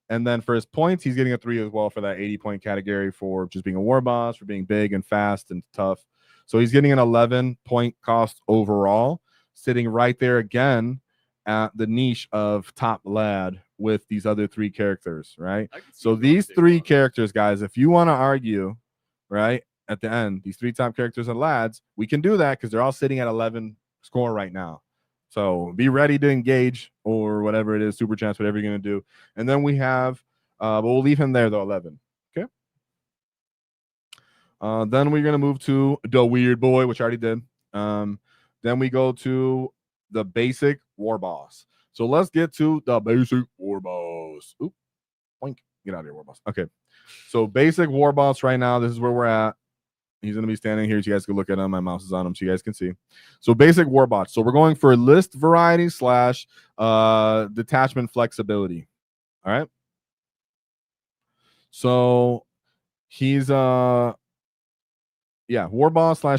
And then for his points, he's getting a 3 as well for that 80-point category for just being a war boss, for being big and fast and tough. So he's getting an 11-point cost overall, sitting right there again at the niche of top lad with these other 3 characters, right? So these 3 characters, guys, if you want to argue, right, at the end, these 3 top characters and lads, we can do that because they're all sitting at 11 score right now. So be ready to engage or whatever it is, super chance, whatever you're going to do. And then we have, but we'll leave him there though, 11. Okay. Then we're going to move to the Weirdboy, which I already did. Then we go to the basic Warboss. So let's get to the basic Warboss. Oop, boink. Get out of here, Warboss. Okay. So basic Warboss right now, this is where we're at. He's going to be standing here so you guys can look at him. My mouse is on him so you guys can see. So basic Warboss. So we're going for list variety / detachment flexibility. All right. So he's Warboss /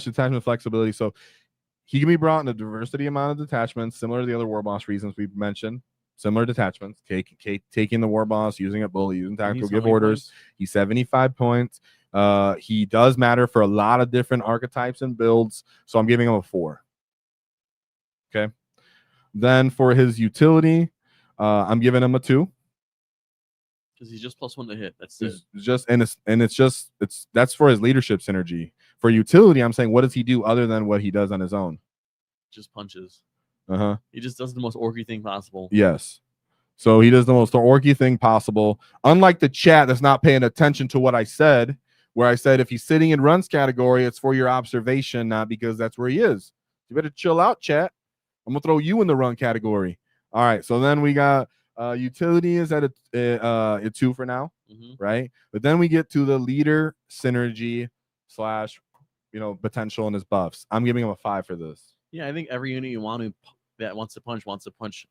detachment flexibility. So he can be brought in a diversity amount of detachments, similar to the other Warboss reasons we've mentioned. Similar detachments, taking the Warboss, using it bully, using tactical, give orders. Points? He's 75 points. He does matter for a lot of different archetypes and builds, so I'm giving him a 4. Okay. Then for his utility, I'm giving him a 2. Because he's just +1 to hit. That's that's for his leadership synergy. For utility, I'm saying what does he do other than what he does on his own? Just punches. He just does the most orky thing possible. Yes. So he does the most orky thing possible. Unlike the chat that's not paying attention to what I said, where I said if he's sitting in runs category, it's for your observation, not because that's where he is. You better chill out, chat. I'm gonna throw you in the run category. All right. So then we got utility is at a 2 for now, right? But then we get to the leader synergy / potential in his buffs. I'm giving him a 5 for this. Yeah, I think every unit you want that wants to punch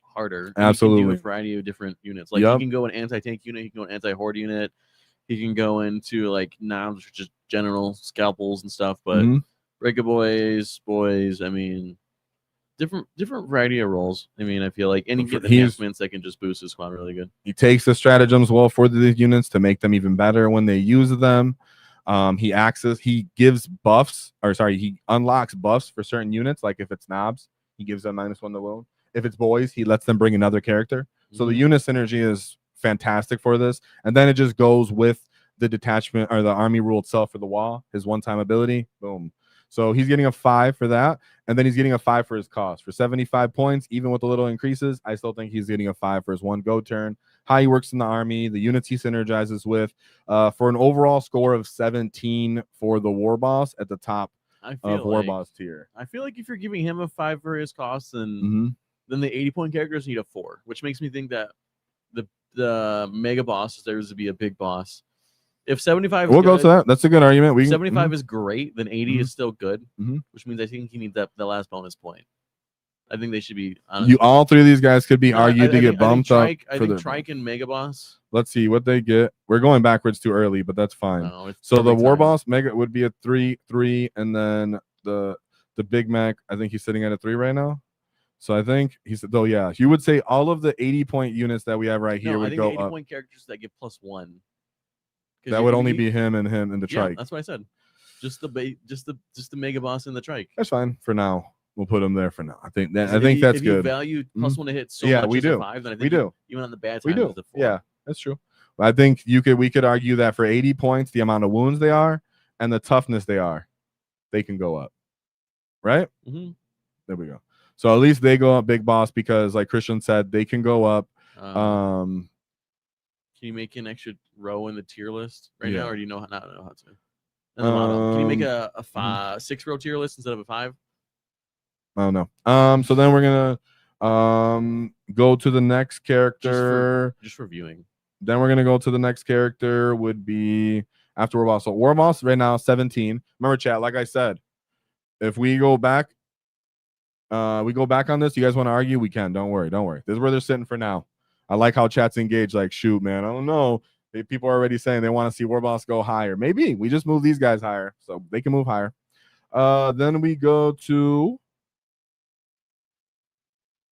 harder. Absolutely. You can do a variety of different units. Like he can go an anti-tank unit, he can go an anti-horde unit, he can go into like just general scalpels and stuff. But Boys. I mean, different variety of roles. I mean, I feel like any get He's- enhancements that can just boost his squad really good. He takes the stratagems well for these units to make them even better when they use them. He gives buffs, or sorry, he unlocks buffs for certain units. Like if it's knobs, he gives them -1 to wound. If it's boys, he lets them bring another character. So the unit synergy is fantastic for this. And then it just goes with the detachment or the army rule itself for the Waaagh, his one-time ability. Boom. So he's getting a 5 for that. And then he's getting a 5 for his cost. For 75 points, even with the little increases, I still think he's getting a 5 for his 1 go turn. How he works in the army, the units he synergizes with, for an overall score of 17 for the Warboss at the top of Warboss tier. I feel like if you're giving him a 5 for his cost, then the 80-point characters need a 4, which makes me think that the mega boss deserves to be a big boss. If 75 we'll go to that. That's a good argument. 75 is great, then 80 is still good, which means I think he needs the last bonus point. I think they should be honest. All three of these guys could be argued to get bumped up. I think Trike and Mega Boss. Let's see what they get. We're going backwards too early, but that's fine. No, so the Warboss Mega would be a 3, and then the Big Mek, I think he's sitting at a 3 right now. So I think he said, though, yeah, you would say all of the 80-point units that we have right here would go up. 80-point characters that get +1. That would only be him and the Trike. That's what I said. Just the Mega Boss and the Trike. That's fine for now. We'll put him there for now. I think that's if good. You value +1 to hit so much we as do. a 5, then I think we do. Even on the bad we times, do. It's a 4. Yeah, that's true. I think we could argue that for 80 points, the amount of wounds they are and the toughness they are, they can go up. Right? There we go. So at least they go up Big Boss because, like Christian said, they can go up. Can you make an extra row in the tier list right now, or do you not know how to? In the model. Can you make a 6-row tier list instead of a 5? Oh no. So then we're gonna go to the next character. Just reviewing. Then we're gonna go to the next character would be after Warboss. So Warboss right now 17. Remember, chat, like I said, if we go back on this, you guys want to argue, we can. Don't worry. This is where they're sitting for now. I like how chat's engaged. Like, shoot, man, I don't know. People are already saying they want to see Warboss go higher. Maybe we just move these guys higher so they can move higher. Then we go to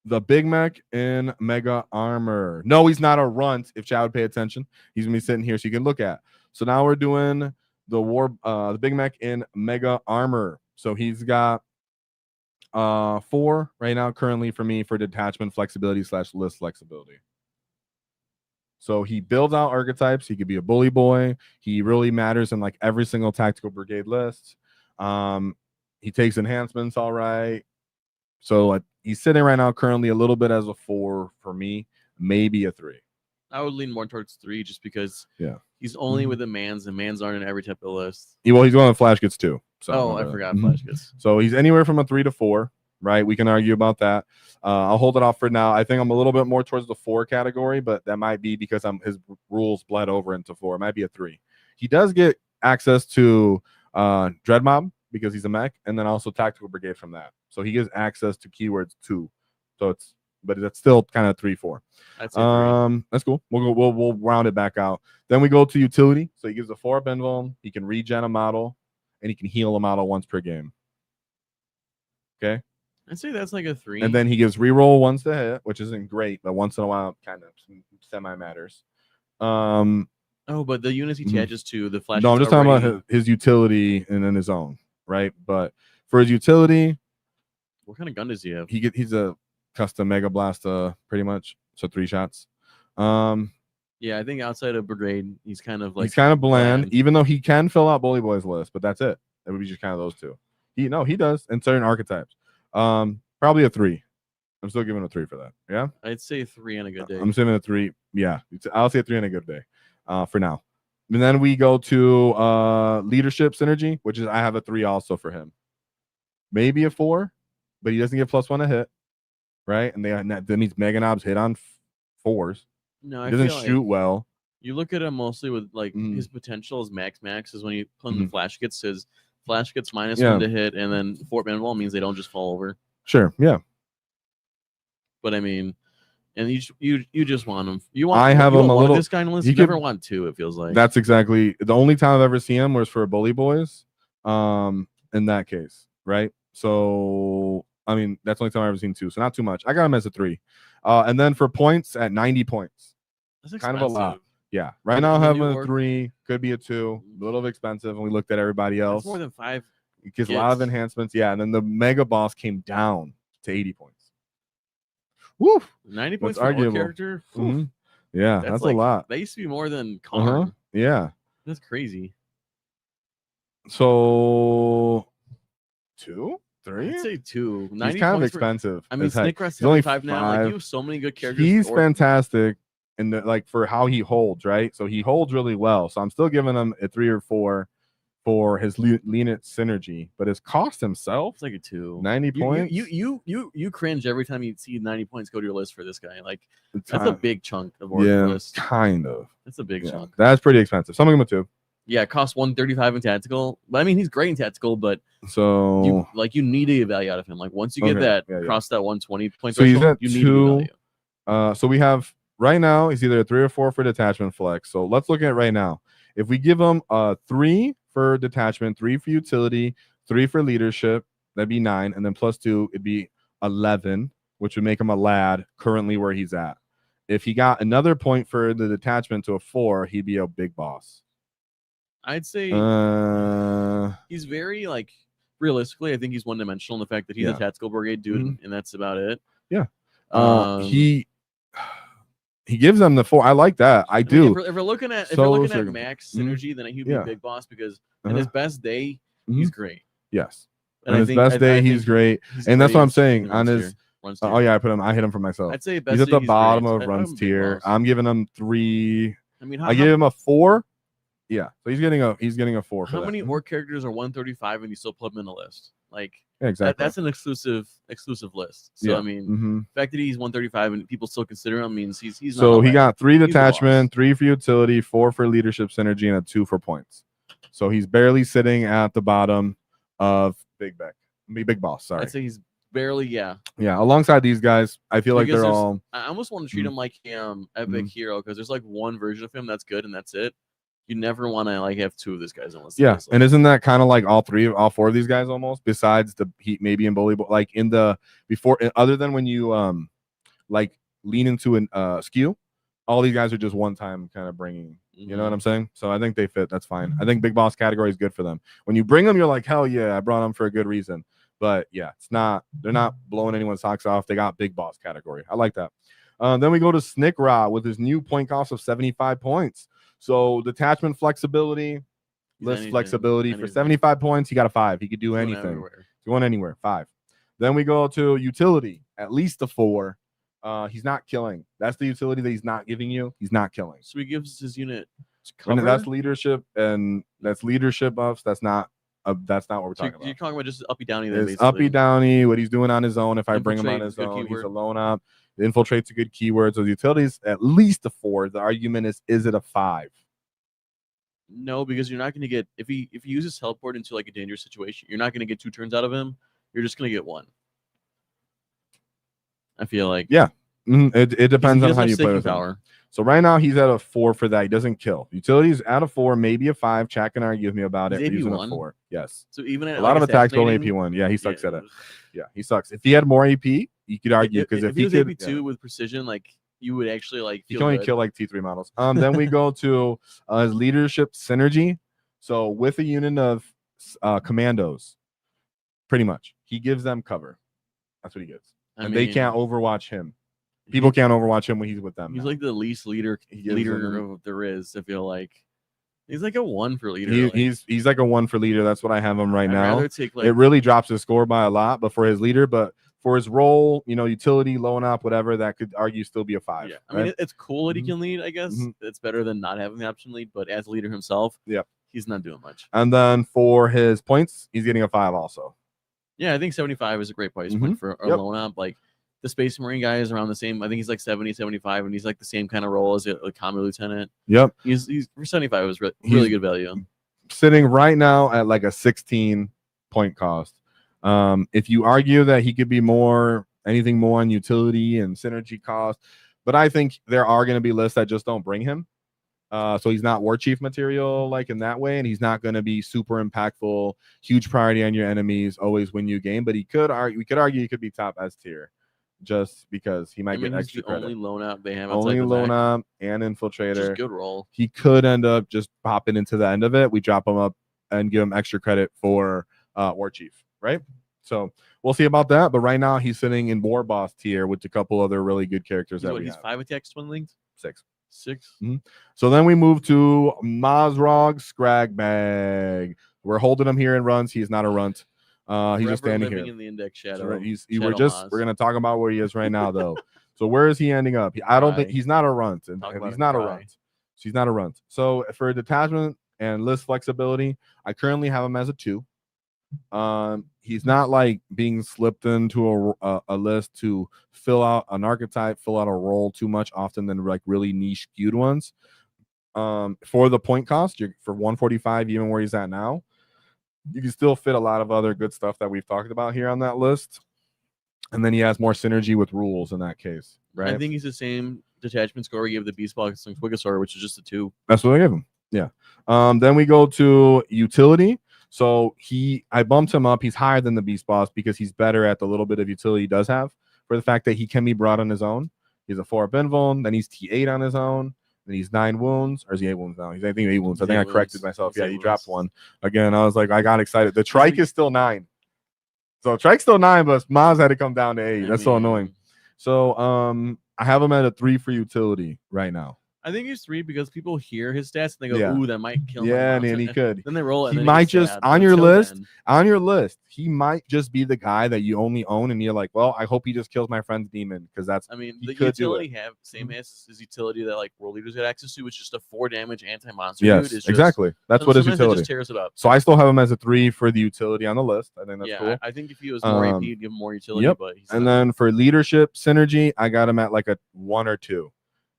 the Big Mek in Mega Armor. No, he's not a runt. If chat would pay attention, he's gonna be sitting here so you can look at. So now we're doing the Big Mek in Mega Armor. So he's got 4 right now currently for me for detachment flexibility / list flexibility. So he builds out archetypes. He could be a bully boy. He really matters in like every single tactical brigade list. He takes enhancements all right. So he's sitting right now currently a little bit as a 4 for me, maybe a 3. I would lean more towards 3 just because he's Mm-hmm. only with the mans, and mans aren't in every type of list. Well, he's going to flash gets too. So I forgot flash gets. So he's anywhere from a 3 to 4, right? We can argue about that. I'll hold it off for now. I think I'm a little bit more towards the 4 category, but that might be because his rules bled over into 4. It might be a 3. He does get access to Dread Mob because he's a mech, and then also Tactical Brigade from that. So he gets access to keywords too. So but that's still kind of 3-4. That's cool. We'll round it back out. Then we go to utility. So he gives a 4-up invuln. He can regen a model, and he can heal a model once per game. Okay. I'd say that's like a 3. And then he gives reroll once to hit, which isn't great, but once in a while kind of semi matters. But the units he attaches to the flash. No, I'm just talking about his utility and then his own, right? But for his utility, what kind of gun does he have? He's a custom Mega Blasta, pretty much. So 3 shots. Yeah, I think outside of Brigade, he's kind of like bland, even though he can fill out Bully Boy's list, but that's it. It would be just kind of those 2. He does in certain archetypes. Probably a 3. I'm still giving a 3 for that. Yeah, I'd say 3 on a good day. I'm saying a 3. Yeah, I'll say a 3 on a good day. For now. And then we go to leadership synergy, which is I have a 3 also for him. Maybe a 4, but he doesn't get +1 to hit, right? And that means Mega Knobs hit on 4s. No, he doesn't shoot well. You look at him mostly with like his potential is max is when you put him the flash gets -1 to hit, and then Fort Manwall means they don't just fall over. Sure, yeah. But I mean, and you just want him. I have him a little. This kind of list. You never want 2. It feels like that's exactly the only time I've ever seen him was for Bully Boys. And in that case, right? So I mean, that's the only time I've ever seen 2, so not too much. I got him as a 3. And then for points at 90 points. That's Kind of a lot. expensive. Yeah. Right now I The have new him a orc- 3, could be a 2, a little expensive when we looked at everybody else. That's more than 5. It gives a lot of kits. enhancements. Yeah, and then the Mega Boss came down to 80 points. Woo! 90 That's points for an orc arguable. character. Mhm. Yeah, that's like, a lot. That used to be more than Karn. Yeah. That's crazy. So 2, 3. I'd say 2. 90 He's kind of points expensive. I mean, as heck. Snikrot's He's only 75 now. Like, 5. you have so many good characters. He's for orc. fantastic, and like for how he holds, right? So he holds really well. So I'm still giving him a 3 or 4 for his lenient synergy, but his cost himself, It's like a 2. 90 points. You cringe every time you see 90 points go to your list for this guy. Like, It's that's a big chunk of orc yeah, list. kind of. That's a big Yeah, chunk. that's pretty expensive. So I'm gonna give him a 2. Yeah, it costs 135 in tactical. But I mean, he's great in tactical, but So you need to get value out of him. Like, once you get Okay, that yeah, yeah. cross that 120 point So he's threshold, at you need to get 2. value. So we have right now he's either a 3 or 4 for detachment flex. So let's look at it right now. If we give him a 3 for detachment, 3 for utility, 3 for leadership, that'd be 9, and then +2, it'd be 11, which would make him a lad currently where he's at. If he got another point for the detachment to a 4, he'd be a big boss. I'd say Uh, he's very, like, realistically, I think he's one-dimensional in the fact that he's Yeah. a tactical brigade dude, and that's about it. Yeah. Um, he gives them the 4. I like that. I I mean, do. if we're looking at So max Mhm. synergy, then he'd be Yeah. big boss because in his best day, Mhm. he's great. Yes. And On I his think- best I day, think he's great. he's And that's great what I'm in saying. runs On tier, his runs oh tier. yeah, I hit him for myself. I'd say He's best at the day, he's bottom great. of I'd runs have him big tier. boss. I'm giving him 3. I mean, I give him a 4. Yeah, so he's getting a 4 for how that. many orc characters are 135 and you still put them in the list? Like, Yeah, exactly. that's an exclusive list. So Yeah. I mean, Mhm. the fact that he's 135 and people still consider him means he's not So a he legend. got 3 He's a boss. detachment, 3 for utility, 4 for leadership synergy, and a 2 for points. So he's barely sitting at the bottom of Big Boss. Sorry. I'd say he's barely, Yeah, alongside these guys, I feel like Because they're there's- all I almost want to treat Mhm. him like epic hero because there's like one version of him that's good and that's it. You never want to like have 2 of these guys unless yeah. it's, And like, isn't that kind of like all 4 of these guys almost? Besides the heat, maybe in bully, but like in the before, other than when you like lean into an skew, all these guys are just one time kind of bringing. You know what I'm saying? So I think they fit. That's fine. I think big boss category is good for them. When you bring them, you're like, hell yeah, I brought them for a good reason. But yeah, they're not blowing anyone's socks off. They got big boss category. I like that. Then we go to Snikrot with his new point cost of 75 points. So detachment flexibility, list anything, flexibility for anything. 75 points. He got a 5. He could do going anything. everywhere. Going anywhere. 5. Then we go to utility, at least a 4. He's not killing. That's the utility that he's not giving you. He's not killing. So he gives his unit And cover. that's leadership, and that's leadership buffs. That's not what we're So talking you're about. talking about just uppy downy. Then It's basically. uppy downy, what he's doing on his own. If I bring him on Infiltrate his is a good own, he's keyword. alone up. Infiltrate's a good keyword. So the utilities at least a 4. The argument is it a 5? No, because you're not going to get if he uses teleport into like a dangerous situation, you're not going to get 2 turns out of him. You're just going to get 1. I feel like Yeah. It depends he on doesn't how have you play sticking with him. power. So right now he's at a 4 for that. He doesn't kill. Utilities at a 4, maybe a 5. Chat can argue with me about He's it. We're using a AP1? 4. Yes. So even at A lot of attacks go assassinating- AP1. Yeah, he sucks at it. Yeah, he sucks. If he had more AP, you could argue because if he he was could, AP2 with precision, like you would actually like he feel can only good. kill like T3 models. Then we go to his leadership synergy. So with a unit of commandos, pretty much, he gives them cover. That's what he gives, I and they mean, can't overwatch him. People can't overwatch him when he's with them. He's now. like the least leader gives them- of there is. I feel like he's like a 1 for leader. He's like a 1 for leader. That's what I have him right I'd now. rather take like It really drops his score by a lot, but for his leader, but for his role, utility, low and up, whatever, that could argue still be a 5. yeah. I mean, it's cool that he Mhm. can lead. I guess Mhm. it's better than not having the option lead. But as a leader himself, Yep. he's not doing much. And then for his points, he's getting a 5 also. Yeah, I think 75 is a great price Mhm. point for a Yep. loan up. Like the Space Marine guy is around the same. I think he's like 70, 75, and he's like the same kind of role as a common lieutenant. Yep. He's for 75 is really He's- good value. Sitting right now at like a 16 point cost. If you argue that he could be anything more on utility and synergy cost, but I think there are going to be lists that just don't bring him. So he's not war chief material like in that way, and he's not going to be super impactful, huge priority on your enemies, always win you game. But we could argue he could be top S tier, just because he might get extra credit. Only loan out they have. Only loan up and infiltrator. Just good roll. He could end up just popping into the end of it. We drop him up and give him extra credit for war chief, right? So we'll see about that. But right now he's sitting in Warboss tier with a couple other really good characters He's 5 attacks, twin linked? 6. Mm-hmm. So then we move to Mozrog Skragbad. We're holding him here in runs. He's not a runt. He's just standing here in the index shadow. We're gonna talk about where he is right now though. So where is he ending up? I don't think he's not a runt. And he's not a runt. She's not a runt. So for detachment and list flexibility, I currently have him as a 2. He's not like being slipped into a list to fill out an archetype, fill out a role too much often than like really niche skewed ones. For the point cost, for 145, even where he's at now, you can still fit a lot of other good stuff that we've talked about here on that list. And then he has more synergy with rules in that case, right? I think he's the same detachment score we gave the Beastboss and Squigosaur, which is just a 2. That's what I gave him. Yeah. Then we go to utility. So I bumped him up. He's higher than the Beastboss because he's better at the little bit of utility he does have, for the fact that he can be brought on his own. He's a 4 invuln, then he's T8 on his own, then he's 9 wounds, or is he 8 wounds now? He's I think 8 wounds. I think I corrected myself. Yeah, he dropped 1. Again, I was like, I got excited. The trike is still 9. So trike's still 9, but Maz had to come down to 8. That's so annoying. So I have him at a 3 for utility right now. I think he's 3 because people hear his stats and they go, "Ooh, that might kill him." Yeah, and he could. Then they roll it. He might just on your list. On your list, he might just be the guy that you only own, and you're like, "Well, I hope he just kills my friend's demon," because that's. I mean, the utility have same as his utility that like world leaders get access to, which is just a 4 damage anti-monster. Yes, dude. Exactly. That's what his utility. Just tears it up. So I still have him as a 3 for the utility on the list. I think that's cool. I think if he was more AP, he'd give him more utility. Yep. But and then for leadership synergy, I got him at like a 1 or 2.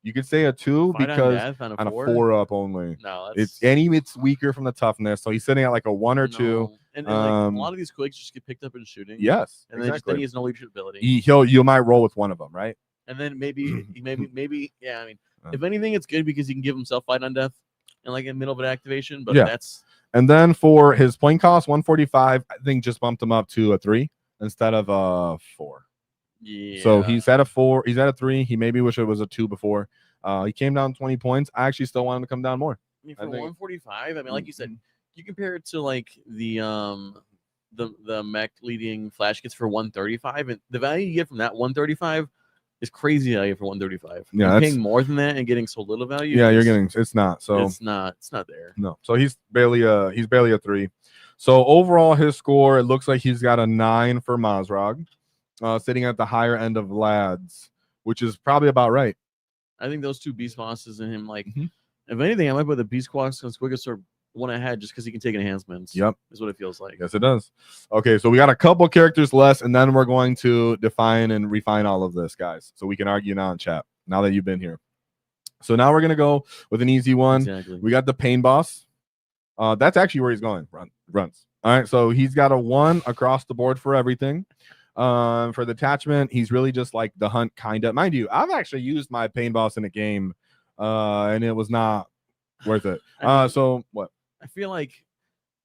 You could say a 2 because on a 4 up only. No, it's weaker from the toughness, so he's sitting at like a 1 or 2. And like, a lot of these quicks just get picked up in shooting. Yes, and then he has no leadership ability. You might roll with one of them, right? And then maybe yeah. I mean, if anything, it's good because he can give himself fight on death and like in the middle of an activation. But that's. And then for his point cost, 145, I think just bumped him up to a 3 instead of a 4. Yeah. So he's at a 4. He's at a 3. He maybe wish it was a 2 before. He came down 20 points. I actually still want him to come down more. I mean, for 145, I mean, like you said, you compare it to like the Mek leading flash kits for 135, and the value you get from that 135 is crazy value for 135. Yeah, you're paying more than that and getting so little value. Yeah, you're getting it's not. So it's not there. No. So he's barely a 3. So overall, his score, it looks like he's got a 9 for Mozrog, sitting at the higher end of lads, which is probably about right. I think those 2 beast bosses and him, like, if anything, I might put the beast boss and Squigosaur one ahead just because he can take enhancements. Yep, is what it feels like. Yes, it does. Okay, so we got a couple characters less, and then we're going to define and refine all of this, guys. So we can argue now in chat. Now that you've been here, so now we're gonna go with an easy one. Exactly. We got the Painboss. That's actually where he's going. Runs. All right, so he's got a 1 across the board for everything. For the attachment, he's really just like the hunt kind of. Mind you, I've actually used my Painboss in a game, and it was not worth it. So what? I feel like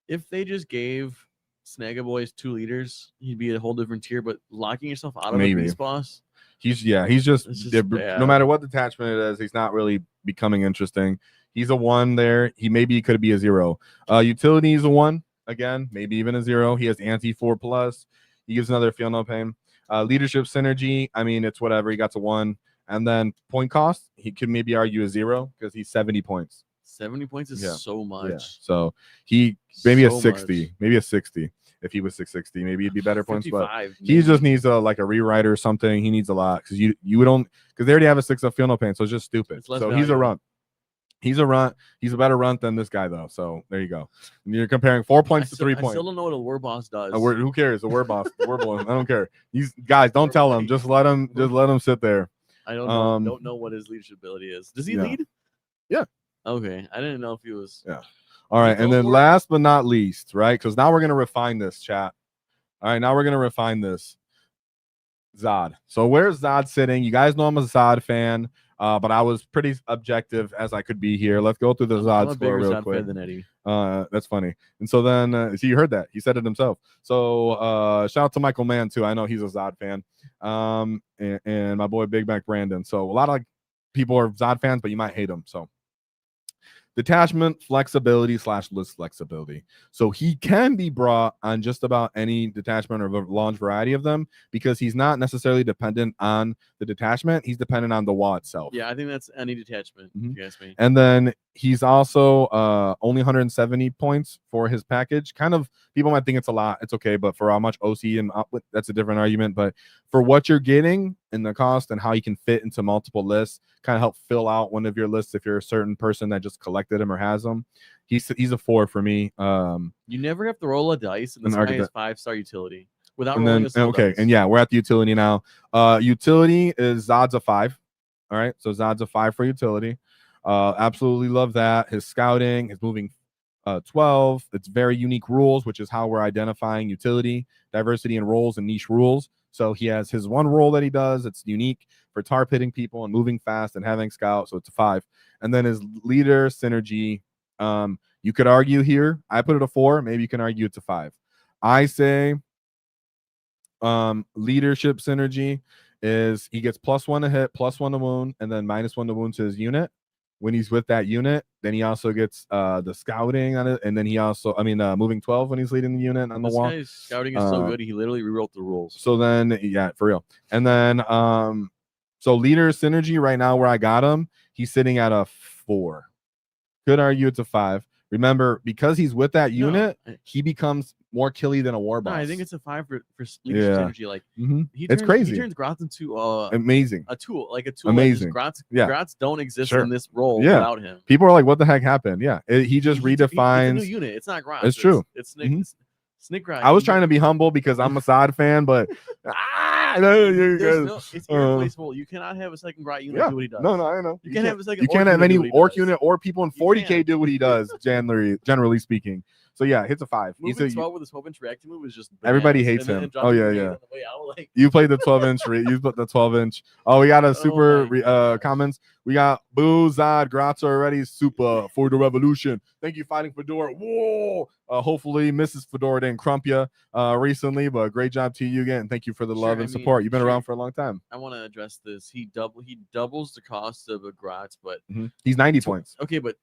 if they just gave Snagaboys 2 leaders, he'd be a whole different tier. But locking yourself out of a beast boss, he's just no matter what detachment it is, he's not really becoming interesting. He's a 1 there. He could be a 0. Utility is a 1 again, maybe even a 0. He has anti 4+. He gives another feel no pain. Leadership synergy, I mean, it's whatever. He got to 1. And then point cost, he could maybe argue a 0 because he's 70 points. 70 points is so much. Yeah. So he maybe a 60, maybe a 60. If he was 660, maybe he'd be better points. But he just needs a rewrite or something. He needs a lot because you don't because they already have a 6 of feel no pain, so it's just stupid. So he's a runt. He's a runt. He's a better runt than this guy, though. So there you go. And you're comparing 4 points to 3 points. I still don't know what a Warboss does. Who cares? A Warboss. Warboss. I don't care. These guys, don't tell him. Just let him. Just let him sit there. I don't know what his leadership ability is. Does he lead? Yeah. Okay. I didn't know if he was. Yeah. All right. And then last but not least, right? Because now we're gonna refine this, chat. All right. Now we're gonna refine this. Zod. So where's Zod sitting? You guys know I'm a Zod fan, but I was pretty objective as I could be here. Let's go through the Zod I'm a score bigger real Zod quick. fan than Eddie. That's funny. And so then, see, you heard that. He said it himself. So shout out to Michael Mann too. I know he's a Zod fan. And my boy Big Mek Brandon. So a lot of like people are Zod fans, but you might hate him. So detachment, flexibility / list flexibility. So he can be brought on just about any detachment or a large variety of them because he's not necessarily dependent on the detachment. He's dependent on the Waaagh itself. Yeah, I think that's any detachment, if you ask me. And then he's also only 170 points for his package. Kind of, people might think it's a lot. It's okay, but for how much OC and that's a different argument. But for what you're getting and the cost and how you can fit into multiple lists, kind of help fill out one of your lists if you're a certain person that just collected him or has them. He's a 4 for me. You never have to roll a dice, and this guy is 5-star utility without rolling a single dice. And yeah, we're at the utility now. Utility is Zod's a 5. All right, so Zod's a 5 for utility. Absolutely love that. His scouting, his moving 12. It's very unique rules, which is how we're identifying utility, diversity in roles and niche rules. So he has his one role that he does. It's unique for tar pitting people and moving fast and having scout. So it's a 5. And then his leader synergy. You could argue here. I put it a 4. Maybe you can argue it's a 5. I say leadership synergy is he gets +1 to hit, +1 to wound, and then -1 to wound to his unit. When he's with that unit, then he also gets the scouting on it, and then he also, moving 12 when he's leading the unit on the wall. This guy's scouting is so good, he literally rewrote the rules. So then, yeah, for real. And then, so leader synergy right now where I got him, he's sitting at a 4. Could argue it's a 5. Remember, because he's with that unit, he becomes more killy than a Warboss. No, I think it's a 5 for leadership synergy. Like it's crazy. He turns Grots into amazing. A tool, like a tool. Amazing. Like Grots don't exist in this role Yeah. without him. People are like, "What the heck happened?" Yeah, he just redefines. It's a new unit. It's not Grots. It's true. It's Snikrot. I was trying to be humble because I'm a Zod fan, but it's irreplaceable. You cannot have a second Grot unit do what he does. No, I know. You can't have a second. You can't have any Orc unit or people in 40k do what he does. Generally speaking. So yeah, hits a 5. Moving 12 with his 12-inch reacting move is just everybody hates him. Oh yeah. You played the 12-inch. You put the 12-inch. Oh, we got a super comments. We got Boo Zod Grotz already. Super for the revolution. Thank you, Fighting Fedora. Whoa. Hopefully, Mrs. Fedora didn't crump you recently, but great job to you again. Thank you for the love and support. You've been around for a long time. I want to address this. He doubles the cost of a Grotz, but he's 90 points. Okay, but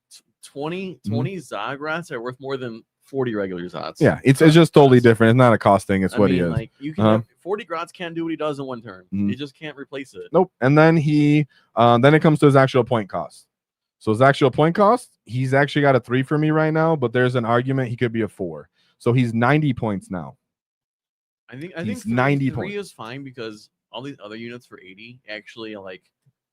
20 Zod Grotz are worth more than 40 regular Zods. Yeah, it's just totally different. It's not a cost thing. It's what he is. Like you can have 40 Grots can't do what he does in one turn. You just can't replace it. Nope. And then then it comes to his actual point cost. So his actual point cost, he's actually got a 3 for me right now, but there's an argument he could be a 4. So he's 90 points now. I think 90 3 points is fine because all these other units for 80 actually like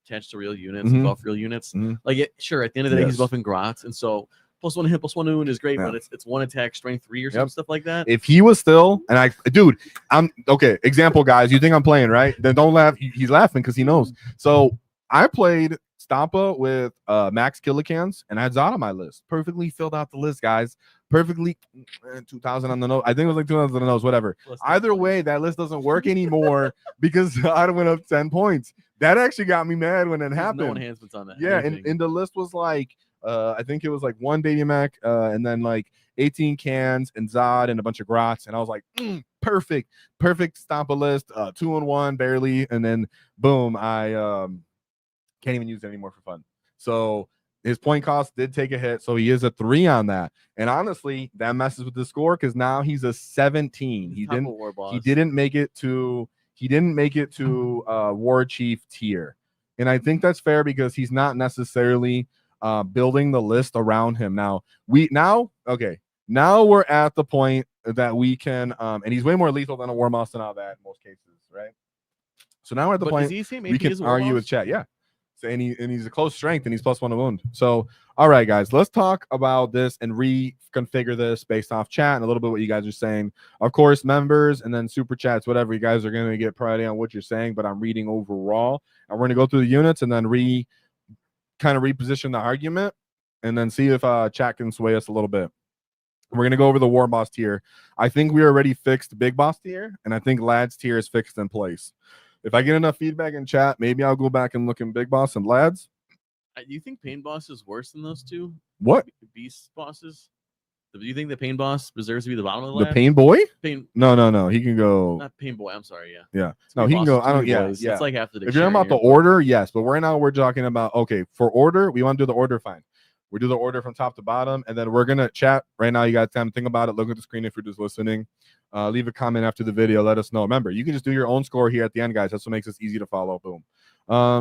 attached to real units and buff real units. Like sure, at the end of the day, he's buffing Grots, and so +1 hit, +1 wound is great, but it's 1 attack, strength 3 or some stuff like that. If he was still, I'm okay. Example, guys, you think I'm playing, right? Then don't laugh. He's laughing because he knows. So I played Stampa with max killicans, and I had Zod on my list. Perfectly filled out the list, guys. Perfectly 2,000 on the nose. I think it was like 2,000 on the nose, whatever. Either way, that list doesn't work anymore because I went up 10 points. That actually got me mad when it happened. No enhancements on that. Yeah, and the list was like, I think it was like 1 Baby Mek, and then like 18 cans and Zod and a bunch of Grots, and I was like, perfect Stampa list, 2-1 barely, and then boom, I can't even use it anymore for fun. So his point cost did take a hit, so he is a 3 on that. And honestly, that messes with the score because now he's a 17. He didn't make it to War Chief tier, and I think that's fair because he's not necessarily building the list around him. Now we're at the point that we can and he's way more lethal than a Warboss and all that in most cases, right? So now we're at the point we can argue with chat. Yeah. So and he's a close strength and he's +1 to wound. So all right, guys, let's talk about this and reconfigure this based off chat and a little bit what you guys are saying. Of course, members and then super chats, whatever, you guys are going to get priority on what you're saying, but I'm reading overall, and we're going to go through the units and then kind of reposition the argument and then see if chat can sway us a little bit. We're gonna go over the Warboss tier. I think we already fixed Big Boss tier, and I think Lads tier is fixed in place. If I get enough feedback in chat, maybe I'll go back and look in Big Boss and Lads. Do you think Painboss is worse than those two? What? Beast bosses? Do you think the Painboss deserves to be the bottom of the The ladder? Painboy? Pain, No. He can go. not Painboy. I'm sorry. Yeah. Yeah. It's No, he can go. I don't. Yeah. Weirdboys. Yeah. It's like half the If you're talking about the order, yes. But right now we're talking about okay for order. We want to do the order. Fine. We do the order from top to bottom, and then we're gonna chat right now. You got time to think about it. Look at the screen if you're just listening. Leave a comment after the video. Let us know. Remember, you can just do your own score here at the end, guys. That's what makes this easy to follow. Boom.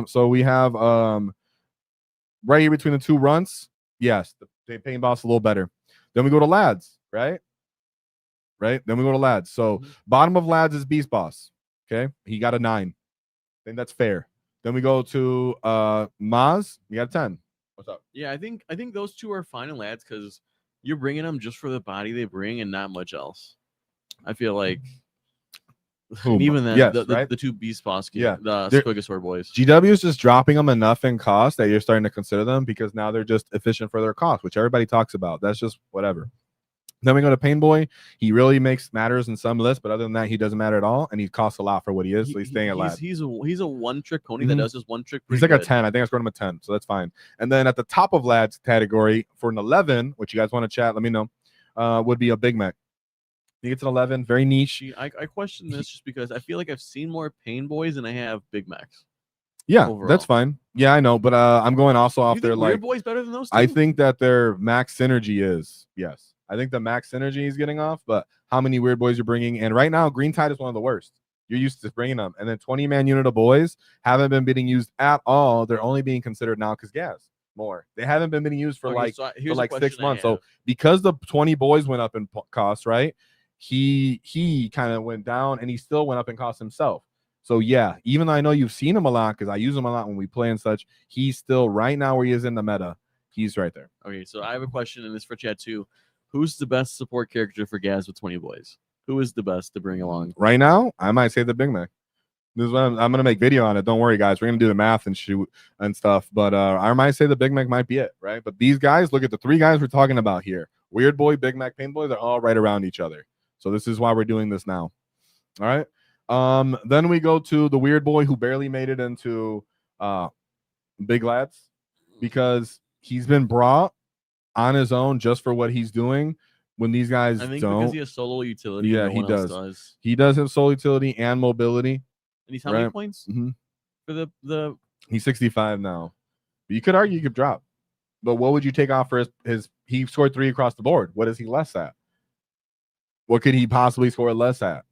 So we have right here between the two runs. Yes, the Painboss a little better. Then we go to Lads, right? Then we go to Lads. So bottom of Lads is Beastboss. Okay, he got a 9. I think that's fair. Then we go to Maz. You got a 10. What's up? Yeah, I think those two are fine in Lads because you're bringing them just for the body they bring and not much else. I feel like even then, yes, the two Beastboss, yeah, the Squigosaur boys. GW is just dropping them enough in cost that you're starting to consider them because now they're just efficient for their cost, which everybody talks about. That's just whatever. Then we go to Painboy. He really matters in some lists, but other than that, he doesn't matter at all, and he costs a lot for what he is. So he's staying at Lad. He's a one-trick pony that does just one trick. He's like a 10. I think I scored him a 10, so that's fine. And then at the top of Lad's category for an 11, which you guys want to chat, let me know, would be a Big Mek. He gets an 11, very niche. I question this just because I feel like I've seen more Painboys than I have Big Meks. Yeah, overall. That's fine. Yeah, I know, but I'm going also off their like. Weirdboy's better than those two? I think that their max synergy is yes. I think the max synergy is getting off, but how many Weirdboys you're bringing? And right now, Green Tide is one of the worst. You're used to bringing them, and then 20-man unit of boys haven't been being used at all. They're only being considered now because gas more. They haven't been being used for like 6 months. So because the 20 boys went up in cost, right? He kind of went down, and he still went up in cost himself. So yeah, even though I know you've seen him a lot because I use him a lot when we play and such, he's still right now where he is in the meta. He's right there. Okay, so I have a question in this for chat too. Who's the best support character for Gaz with 20 boys? Who is the best to bring along? Right now, I might say the Big Mek. This is what I'm going to make video on it. Don't worry, guys. We're going to do the math and shoot and stuff. But I might say the Big Mek might be it, right? But these guys, look at the 3 guys we're talking about here. Weirdboy, Big Mek, Painboy, they're all right around each other. So this is why we're doing this now. All right. Then we go to the Weirdboy who barely made it into Big Lads because he's been brought on his own just for what he's doing when these guys I think don't. Because he has solo utility. Yeah, he does. He does have solo utility and mobility. And he's how many points for the? He's 65 now. You could argue you could drop, but what would you take off for his? He scored 3 across the board. What is he less at? What could he possibly score less at?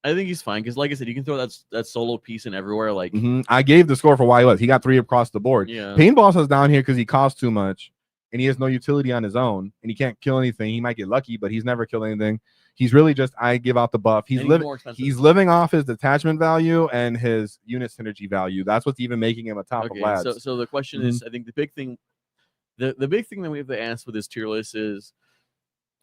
I think he's fine because, like I said, you can throw that solo piece in everywhere. Like I gave the score for why he was. He got 3 across the board. Yeah. Painboss is down here because he costs too much, and he has no utility on his own, and he can't kill anything. He might get lucky, but he's never killed anything. He's really just I give out the buff. He's living off his detachment value and his unit synergy value. That's what's even making him a top of Lads. So the question is, I think the big thing that we have to ask with this tier list is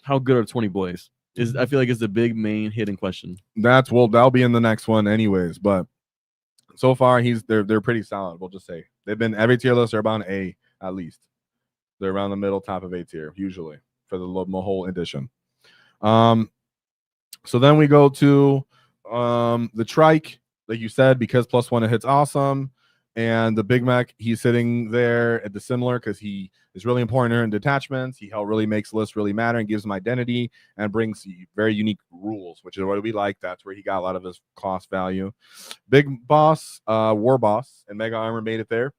how good are 20 boys? I feel like is the big main hidden question. That'll be in the next one anyways. But so far they're pretty solid. We'll just say they've been every tier list are about an A at least. They're around the middle, top of A tier usually for the whole edition. So then we go to the trike, like you said, because +1 it hits awesome. And the Big Mek, he's sitting there at the similar because he is really important in detachments. He really makes lists really matter and gives them identity and brings very unique rules, which is what we like. That's where he got a lot of his cost value. Big Boss, Warboss, and Mega Armor made it there.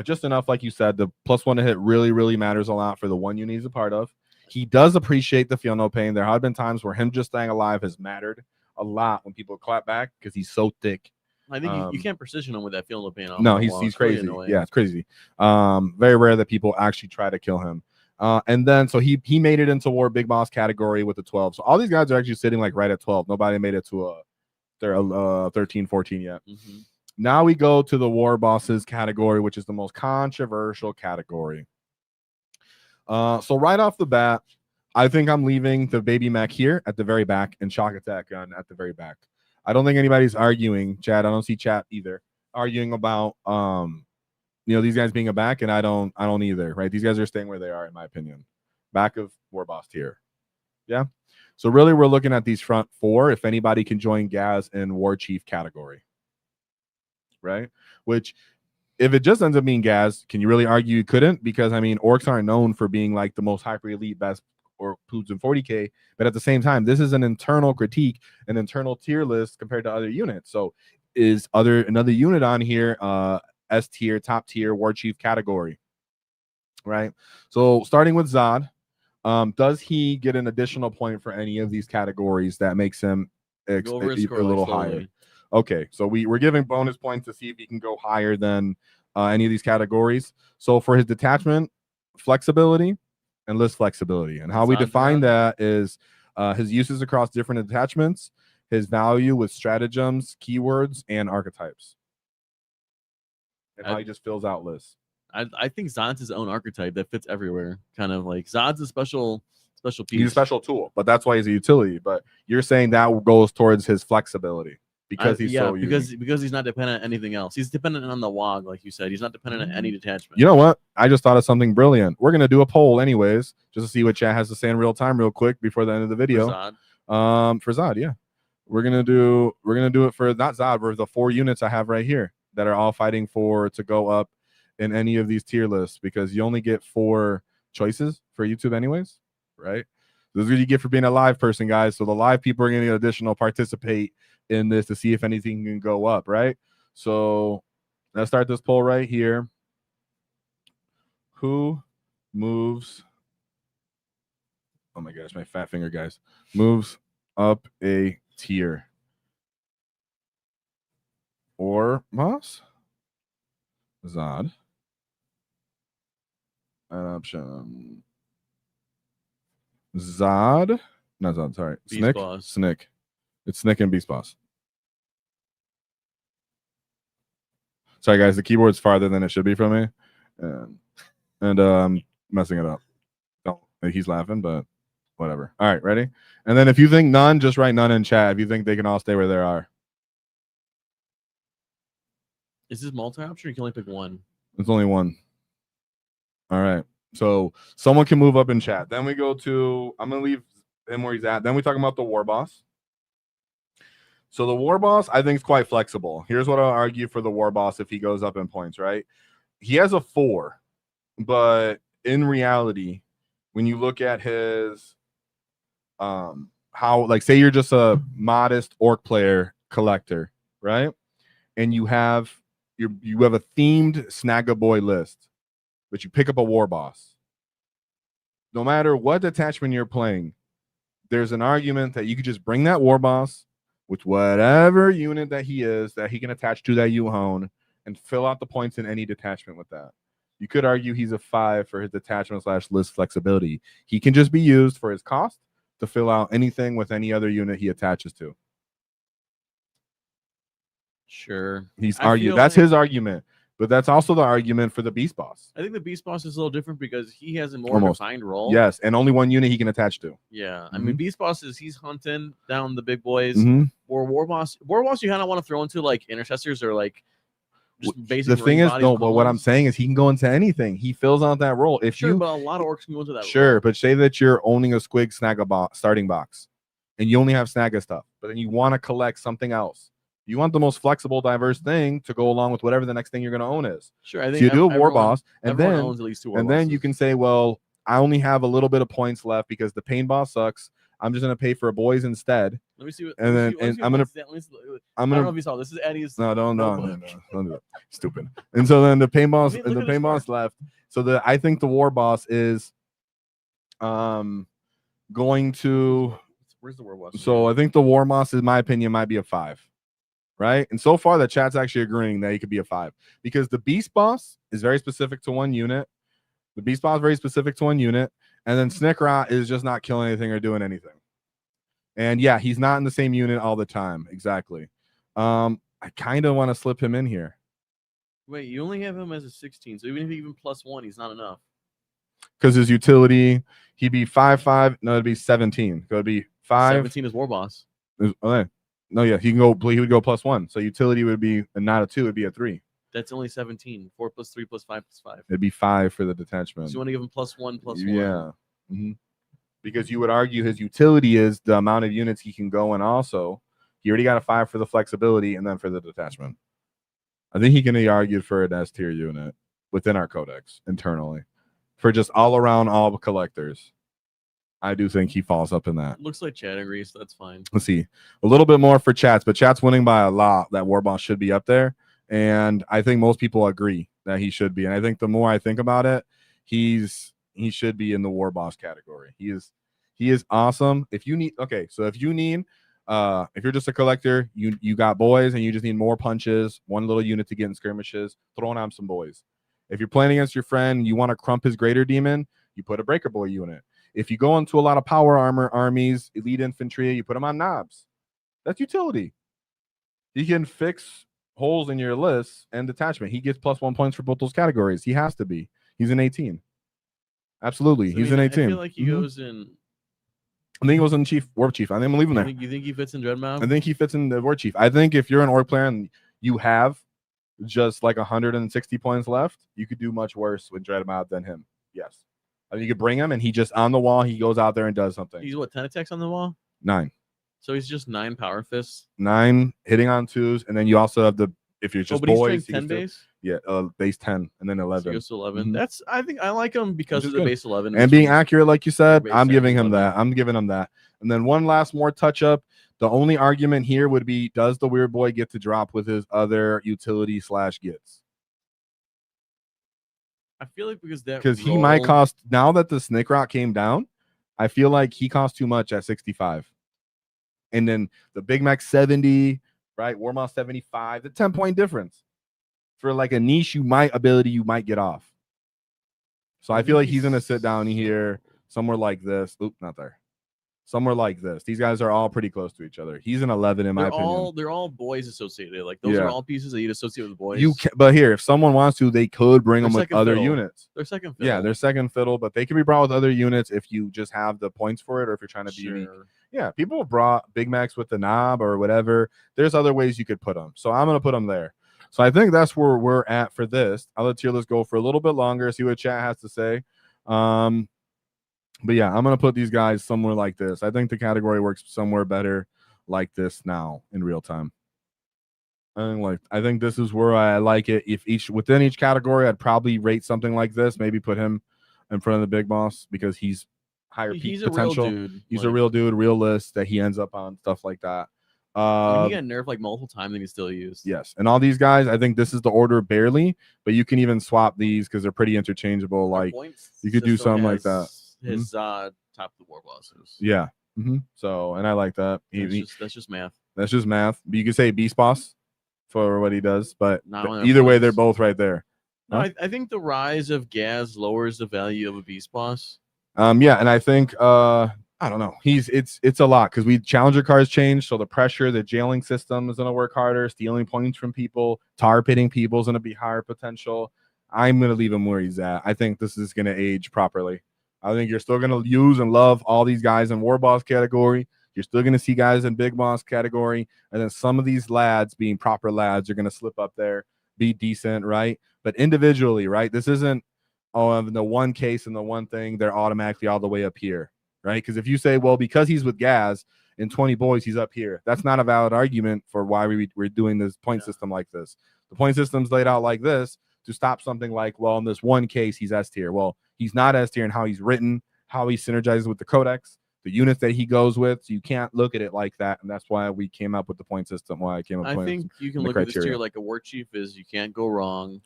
Just enough, like you said, the +1 to hit really, really matters a lot for the one unit he's a part of. He does appreciate the feel no pain. There have been times where him just staying alive has mattered a lot when people clap back because he's so thick. I think you can't precision him with that feel no pain. No, he's crazy. Really yeah, it's crazy. Very rare that people actually try to kill him. And then so he made it into War Big Boss category with the 12. So all these guys are actually sitting like right at 12. Nobody made it to a 13, 14 yet. Now we go to the War Bosses category, which is the most controversial category. So right off the bat, I think I'm leaving the Baby Mek here at the very back and Shokk Attack gun at the very back. I don't think anybody's arguing, chat. I don't see chat either arguing about these guys being a back, and I don't either, right? These guys are staying where they are, in my opinion. back of Warboss tier. Yeah. So really, we're looking at these front 4. If anybody can join Gaz in War Chief category, right? Which, if it just ends up being Gaz, can you really argue you couldn't? Because I mean, Orks aren't known for being like the most hyper elite best or poods in 40k, but at the same time, this is an internal critique, an internal tier list compared to other units. So is another unit on here S tier, top tier War Chief category, right? So starting with Zod, does he get an additional point for any of these categories that makes him a little higher? Okay, so we're giving bonus points to see if he can go higher than any of these categories. So for his detachment, flexibility, and list flexibility. And how we define that is his uses across different attachments, his value with stratagems, keywords, and archetypes. And how he just fills out lists. I think Zod's his own archetype that fits everywhere. Kind of like Zod's a special piece. He's a special tool, but that's why he's a utility. But you're saying that goes towards his flexibility. Because he's so because he's not dependent on anything else. He's dependent on the Waaagh, like you said. He's not dependent on any detachment. You know what? I just thought of something brilliant. We're gonna do a poll anyways, just to see what chat has to say in real time, real quick before the end of the video. For Zod, yeah. We're gonna do it for not Zod, for the 4 units I have right here that are all fighting to go up in any of these tier lists, because you only get 4 choices for YouTube anyways, right? This is what you get for being a live person, guys. So the live people are gonna get additional participate in this to see if anything can go up, right? So let's start this poll right here. Who moves? Oh my gosh, my fat finger, guys. Moves up a tier. Warboss, Zod, option. Zod, not Zod, sorry. Snick. It's Snick and Beastboss. Sorry, guys. The keyboard's farther than it should be from me, and I'm messing it up. Don't. He's laughing, but whatever. All right, ready? And then if you think none, just write none in chat. If you think they can all stay where they are. Is this multi-option? Or you can only pick one. It's only one. All right. So someone can move up in chat. Then we go to. I'm gonna leave him where he's at. Then we talk about the Warboss. So the Warboss, I think, is quite flexible. Here's what I'll argue for the Warboss if he goes up in points, right? He has a 4, but in reality, when you look at his how, like, say you're just a modest orc player collector, right? And you have a themed Snagaboy list, but you pick up a Warboss. No matter what detachment you're playing, there's an argument that you could just bring that Warboss with whatever unit that he is, that he can attach to that you own, and fill out the points in any detachment with that. You could argue he's a 5 for his detachment / list flexibility. He can just be used for his cost to fill out anything with any other unit he attaches to. Sure. That's his argument. But that's also the argument for the Beastboss. I think the Beastboss is a little different because he has a more defined role. Yes, and only one unit he can attach to. Yeah. I mean, Beastboss he's hunting down the big boys. Or Warboss, you kind of want to throw into like intercessors or like just basic. The thing is, no, but what I'm saying is he can go into anything. He fills out that role. But a lot of orcs can go into that role. Sure, but say that you're owning a Squig Snagga starting box and you only have Snagga stuff, but then you want to collect something else. You want the most flexible, diverse thing to go along with whatever the next thing you're going to own is. Sure, I think so you do a Warboss, and then owns at least 2 Warbosses. And then you can say, well, I only have a little bit of points left because the Painboss sucks. I'm just going to pay for a boys instead. Let me see what. I'm going to. I don't know if you saw this. Is Eddie's. No, don't do it. Stupid. And so then the Painboss left. So I think the Warboss is going to. Where's the Warboss? So I think the Warboss, in my opinion, might be a 5. Right? And so far, the chat's actually agreeing that he could be a 5 because the Beastboss is very specific to one unit. The Beastboss is very specific to one unit. And then Snikrot is just not killing anything or doing anything. And yeah, he's not in the same unit all the time. Exactly. I kind of want to slip him in here. Wait, you only have him as a 16. So even if he +1, he's not enough. Because his utility, he'd be 5/5. No, it'd be 17. So it'd be 5. 17 is Warboss. Okay. No, yeah, he would go +1. So utility would be not a 2, it'd be a 3. That's only 17. 4 + 3 + 5 + 5. It'd be 5 for the detachment. So you want to give him +1 +1. Yeah. Because you would argue his utility is the amount of units he can go in. Also, he already got a 5 for the flexibility and then for the detachment. I think he can be argued for an S tier unit within our codex internally for just all around all collectors. I do think he falls up in that. Looks like chat agrees, so that's fine. Let's see a little bit more for chats, but chat's winning by a lot. That Warboss should be up there, and I think most people agree that he should be. And I think the more I think about it, he should be in the Warboss category. He is awesome. If you need if you're just a collector, you got boys and you just need more punches, one little unit to get in skirmishes, throwing on some boys. If you're playing against your friend, you want to crump his greater demon, you put a breaker boy unit. If you go into a lot of power armor armies, elite infantry, you put them on knobs. That's utility. He can fix holes in your list and detachment. He gets +1 points for both those categories. He has to be. He's an 18. Absolutely. So, he's an 18. I feel like he goes in. I think he goes in Warp Chief. I think I'm leaving there. You think he fits in Dreadmount? I think he fits in the Warp Chief. I think if you're an Orc player and you have just like 160 points left, you could do much worse with Dreadmount than him. Yes. I mean, you could bring him and he just on the wall, he goes out there and does something. He's what, 10 attacks on the wall? 9. So he's just 9 power fists. 9 hitting on 2s, and then you also have the if you're just boys, he's 10 base. Base 10 and then 11. So he goes to 11. That's I think I like him because of the base 11 and being accurate, like you said. I'm giving him that. I'm giving him that. And then one last more touch up. The only argument here would be: does the Weirdboy get to drop with his other utility / gets? I feel like because he might cost now that the Snikrot came down. I feel like he costs too much at 65, and then the Big Mek 70, right? Warboss 75, the 10-point difference for like a niche you might get off. So I feel like he's gonna sit down here somewhere like this. Oop, not there. Somewhere like this. These guys are all pretty close to each other. He's an 11 in my opinion. They're all boys associated. Like those are all pieces that you'd associate with boys. But here, if someone wants to, they could bring them with other units. They're second fiddle. Yeah, they're second fiddle, but they can be brought with other units if you just have the points for it, or if you're trying to be unique. Yeah, people have brought Big Meks with the knob or whatever. There's other ways you could put them. So I'm gonna put them there. So I think that's where we're at for this. I'll let tier list go for a little bit longer, see what chat has to say. But yeah, I'm going to put these guys somewhere like this. I think the category works somewhere better like this now in real time. I think this is where I like it. If within each category, I'd probably rate something like this. Maybe put him in front of the Big Boss because he's higher peak potential. A real dude. He's a real dude, real list that he ends up on, stuff like that. He got nerfed like multiple times and he's still used. Yes, and all these guys, I think this is the order barely, but you can even swap these because they're pretty interchangeable. Like you could do something like that. His top the Warbosses. Yeah. So, and I like that. That's just math. That's just math. You could say Beastboss for what he does, but either way, they're both right there. No, I think the rise of Gaz lowers the value of a Beastboss. Yeah, and I think I don't know. It's a lot because challenger cards change, so the pressure, the jailing system is gonna work harder. Stealing points from people, tar pitting people is gonna be higher potential. I'm gonna leave him where he's at. I think this is gonna age properly. I think you're still going to use and love all these guys in Warboss category. You're still going to see guys in Big Boss category. And then some of these lads being proper lads are going to slip up there, be decent, right? But individually, right? This isn't, in the one case and the one thing, they're automatically all the way up here, right? Because if you say, well, because he's with Gaz in 20 boys, he's up here. That's not a valid argument for why we're doing this point system like this. The point system's laid out like this to stop something like, well, in this one case, he's S tier. Well, he's not S tier in how he's written, how he synergizes with the codex, the units that he goes with. So you can't look at it like that. And that's why we came up with the point system. I think you can look at this tier like a war chief is you can't go wrong.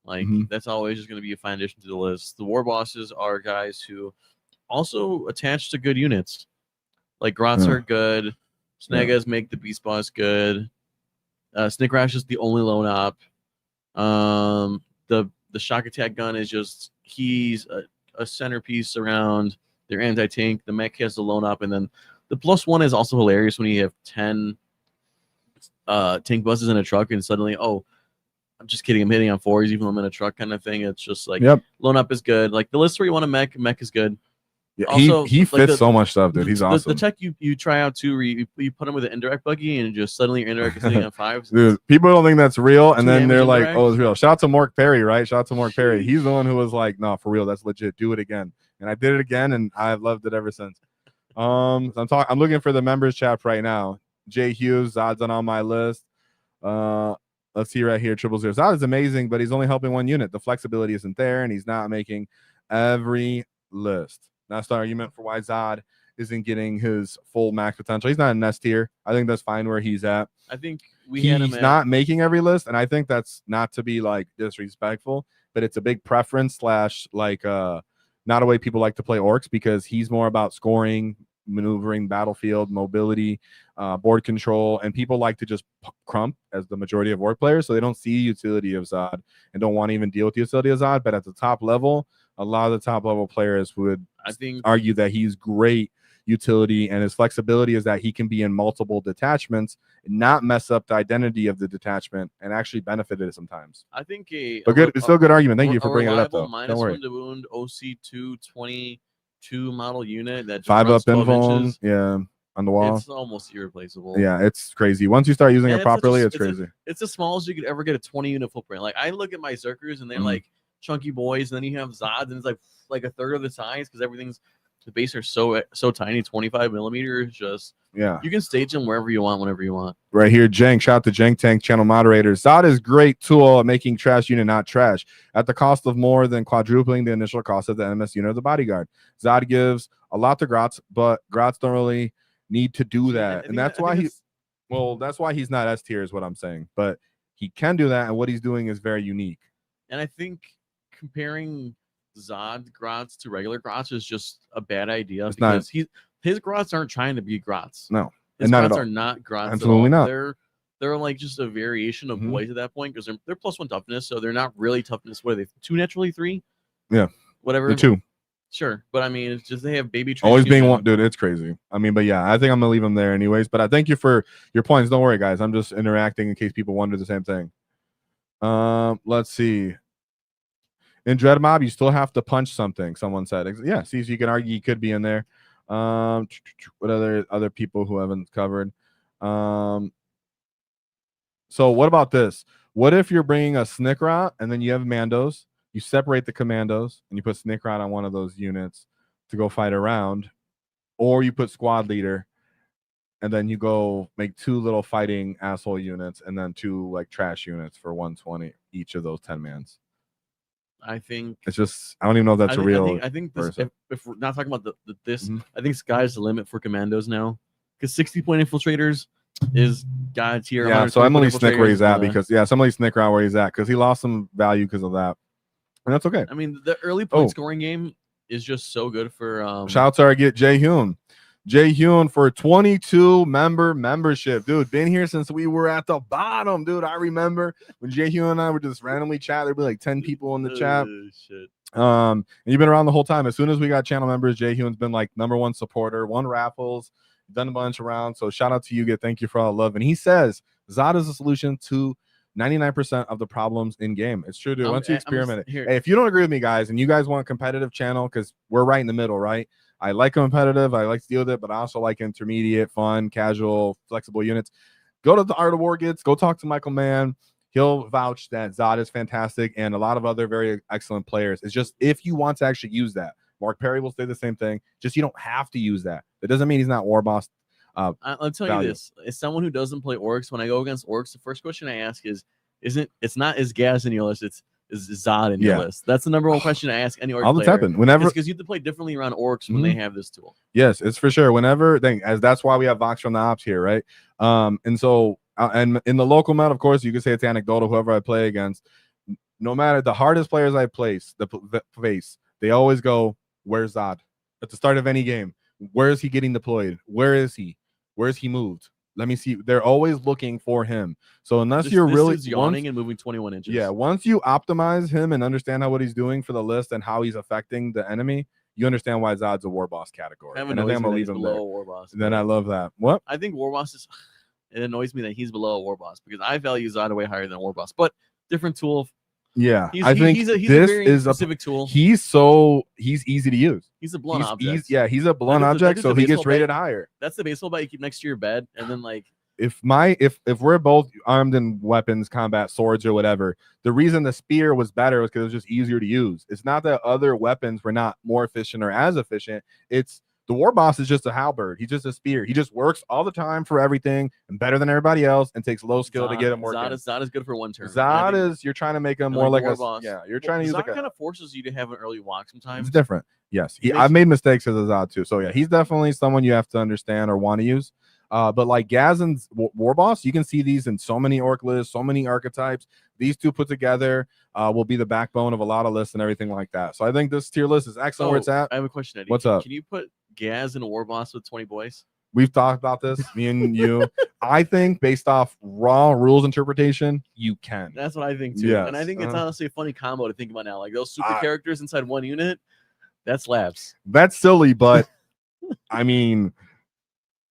Like that's always just going to be a fine addition to the list. The war bosses are guys who also attach to good units. Like Grots are good. Snagas make the Beast Boss good. Snikrot is the only lone op. The Shokk Attack gun is just he's a centerpiece around their anti-tank. The Mek has the lone up, and then the +1 is also hilarious when you have 10 tank buses in a truck, and suddenly, oh, I'm just kidding, I'm hitting on 4s even though I'm in a truck kind of thing. It's just like lone up is good. Like the list where you want a Mek is good. Yeah, also, he fits so much stuff, dude. He's awesome. The tech you try out too, where you put him with an indirect buggy and just suddenly your indirect is hitting on 5s. Dude, people don't think that's real, and then they're like, "Oh, it's real." Shout out to Mark Perry, right? Shout out to Mark Perry. He's the one who was like, "No, for real, that's legit. Do it again." and I did it again, and I've loved it ever since. I'm looking for the members chat right now. Jay Hughes, Zod's on my list. Let's see right here, 000. Zod is amazing, but he's only helping one unit. The flexibility isn't there, and he's not making every list. That's the argument for why Zod isn't getting his full max potential. He's not in S tier. I think that's fine where he's at. I think he's not making every list, and I think that's not to be like disrespectful, but it's a big preference / like not a way people like to play Orks, because he's more about scoring, maneuvering, battlefield, mobility, board control, and people like to just crump as the majority of Ork players, so they don't see utility of Zod and don't want to even deal with the utility of Zod. But at the top level, a lot of the top level players would argue that he's great utility, and his flexibility is that he can be in multiple detachments and not mess up the identity of the detachment and actually benefit it sometimes. I think it's still a good argument. Thank you for bringing it up, though. Minus 1 to wound OC2 22 model unit that 5-up invuln, yeah, on the wall. It's almost irreplaceable. Yeah, it's crazy. Once you start using it properly, it's crazy. It's the smallest you could ever get a 20 unit footprint. Like, I look at my Zerkers and they're like chunky boys, and then you have Zods and it's like a third of the size, because everything's the base are so tiny. 25 millimeters, just you can stage them wherever you want, whenever you want. Right here, Jank. Shout out to Jank Tank channel moderator. Zod is great tool at making trash unit not trash at the cost of more than quadrupling the initial cost of the NMS unit of the bodyguard. Zod gives a lot to Grots, but Grots don't really need to do that, and that's why that's why he's not S tier, is what I'm saying. But he can do that, and what he's doing is very unique. And I think comparing Zod Grots to regular Grots is just a bad idea, because his Grots aren't trying to be Grots. No, his Grots are not Grots. Absolutely not. They're like just a variation of boys at that point, because they're +1 toughness, so they're not really toughness. What are they? 2 naturally, 3? Yeah, whatever. They're 2. Sure, but I mean, it's just they have baby. Always being one, dude. It's crazy. I mean, but yeah, I think I'm gonna leave them there anyways. But I thank you for your points. Don't worry, guys. I'm just interacting in case people wonder the same thing. Let's see. In Dread Mob, you still have to punch something. Someone said, yeah. See, so you can argue he could be in there. What other people who haven't covered? So what about this? What if you're bringing a Snikrot and then you have Mandos? You separate the commandos and you put Snikrot on one of those units to go fight around, or you put squad leader and then you go make 2 little fighting asshole units and then 2 like trash units for 120 each of those 10 mans. I think it's just, I don't even know if that's a real. I think this, if we're not talking about this, I think sky's the limit for commandos now, because 60-point infiltrators is God tier. Yeah, so Emily Snick where he's at, because somebody Snick around where he's at, because he lost some value because of that, and that's okay. I mean, the early point scoring game is just so good for. Shout out to our get Jay Hune. Jay Hune for 22 membership, dude. Been here since we were at the bottom, dude. I remember when Jay Hune and I would just randomly chat. There'd be like 10 people in the chat. Shit. And you've been around the whole time. As soon as we got channel members, Jay Hune's been like #1 supporter. Won raffles, done a bunch around. So shout out to you, thank you for all the love. And he says Zod is a solution to 99% of the problems in game. It's true, dude. Once you experiment it. Hey, if you don't agree with me, guys, and you guys want a competitive channel, because we're right in the middle, right? I like competitive. I like to deal with it, but I also like intermediate, fun, casual, flexible units. Go to the Art of War Gets. Go talk to Michael Mann. He'll vouch that Zod is fantastic and a lot of other very excellent players. It's just if you want to actually use that. Mark Perry will say the same thing. Just you don't have to use that. It doesn't mean he's not Warboss. I'll tell you this. As someone who doesn't play Orks, when I go against Orks, the first question I ask is, it's not is Gaz in your list, it's is Zod in your list. That's the #1 question I ask any Orc all the time. Whenever, because you have to play differently around Orks when they have this tool. Yes, it's for sure. Whenever that's why we have Vox from the ops here, right? And so and in the local meta, of course, you can say it's anecdotal. Whoever I play against, no matter the hardest players I face, they always go, "Where's Zod?" At the start of any game, where is he getting deployed? Where is he? Where is he moved? Let me see. They're always looking for him. So unless you're really yawning and moving 21 inches. Yeah, once you optimize him and understand what he's doing for the list and how he's affecting the enemy, you understand why Zod's a Warboss category. And I think I'm gonna leave him there. Warboss. Then I love that. What? I think Warboss is. It annoys me that he's below Warboss because I value Zod way higher than Warboss, but different tool. Yeah, I think he's this a very is specific tool. He's easy to use. He's a blunt object. He's a blunt object, so he gets rated higher. That's the baseball bat you keep next to your bed, and then like if we're both armed in weapons, combat, swords, or whatever, the reason the spear was better was because it was just easier to use. It's not that other weapons were not more efficient or as efficient. It's the Warboss is just a halberd. He's just a spear. He just works all the time for everything and better than everybody else and takes low skill to get him working. Zod is good for one turn. Zod is, you're trying to make him more like a Warboss. Yeah, you're trying to use like a, kind of forces you to have an early walk sometimes. It's different. Yes, I've made mistakes as a Zod too. So yeah, he's definitely someone you have to understand or want to use. But like Gaz and Warboss, you can see these in so many orc lists, so many archetypes. These two put together will be the backbone of a lot of lists and everything like that. So I think this tier list is excellent where it's at. I have a question, Eddie. What's up? Can you put Gaz and Warboss with 20 boys? We've talked about this, me and you. I think based off raw rules interpretation, you can. That's what I think too. Yes. And I think it's honestly a funny combo to think about now. Like those super characters inside one unit, that's labs. That's silly, but I mean,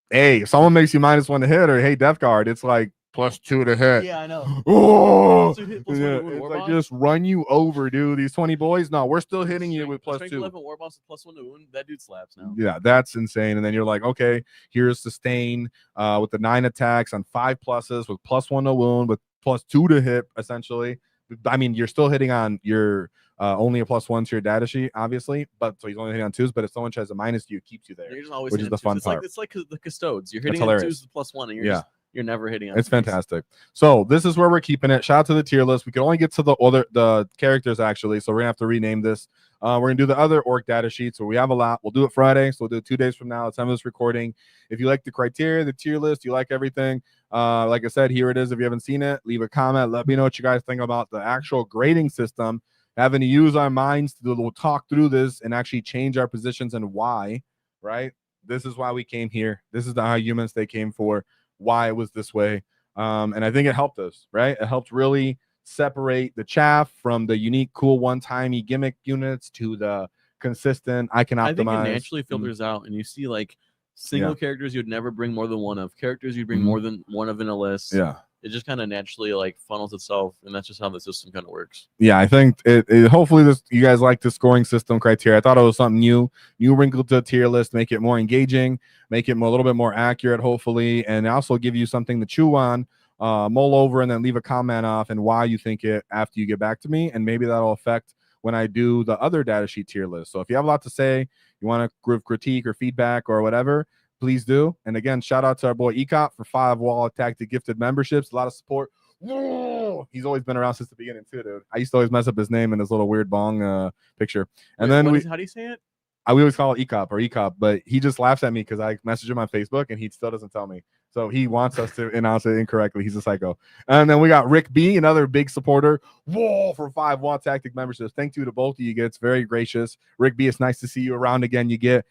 hey, if someone makes you -1 to hit, or hey, Death Guard, it's like +2 to hit. Yeah, I know. Oh, it's like just run you over, dude. These 20 boys. No, we're still hitting you with +2. 11 Warboss with +1 to wound. That dude slaps now. Yeah, that's insane. And then you're like, okay, here's sustain with the 9 attacks on 5 pluses with +1 to wound with +2 to hit. Essentially, I mean, you're still hitting on your only a +1 to your data sheet, obviously, but so he's only hitting on 2s. But if someone has a -2, it keeps you there. You're just always which is the fun part. It's like the custodes. You're hitting on 2s with +1, and you're never hitting on. It's fantastic. So this is where we're keeping it. Shout out to the tier list. We can only get to the characters actually, so we're gonna have to rename this. We're gonna do the other orc data sheet. So we have a lot. We'll do it Friday. So we'll do it 2 days from now. It's time of this recording. If you like the criteria, the tier list, you like everything. Like I said, here it is. If you haven't seen it, leave a comment. Let me know what you guys think about the actual grading system. Having to use our minds to talk through this and actually change our positions and why. Right. This is why we came here. This is the arguments they came for. Why it was this way. And I think it helped us, right? It helped really separate the chaff from the unique, cool, one-timey gimmick units to the consistent, I can optimize. I think it naturally filters out, and you see like single characters you'd never bring more than one of, characters you'd bring more than one of in a list. Yeah. It just kind of naturally like funnels itself, and that's just how the system kind of works. Yeah, I think hopefully you guys like the scoring system criteria. I thought it was something new wrinkle to the tier list, make it more engaging, make it a little bit more accurate, hopefully, and also give you something to chew on, mull over, and then leave a comment off and why you think it after you get back to me, and maybe that'll affect when I do the other data sheet tier list. So if you have a lot to say, you want to give critique or feedback or whatever, please do. And again, shout out to our boy Ecop for 5 Waaagh Taktiks gifted memberships. A lot of support. Whoa! He's always been around since the beginning too, dude. I used to always mess up his name and his little weird bong picture. And then how do you say it? We always call it Ecop or Ecop, but he just laughs at me because I message him on Facebook and he still doesn't tell me. So he wants us to announce it incorrectly. He's a psycho. And then we got Rick B, another big supporter. Whoa, for 5 Waaagh Taktiks memberships. Thank you to both of you. It's very gracious. Rick B, it's nice to see you around again. You get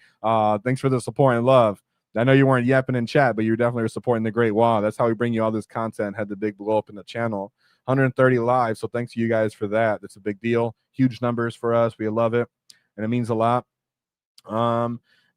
thanks for the support and love. I know you weren't yapping in chat, but you're definitely supporting the great Waaagh. That's how we bring you all this content. Had the big blow up in the channel. 130 live. So thanks to you guys for that. That's a big deal. Huge numbers for us. We love it. And it means a lot.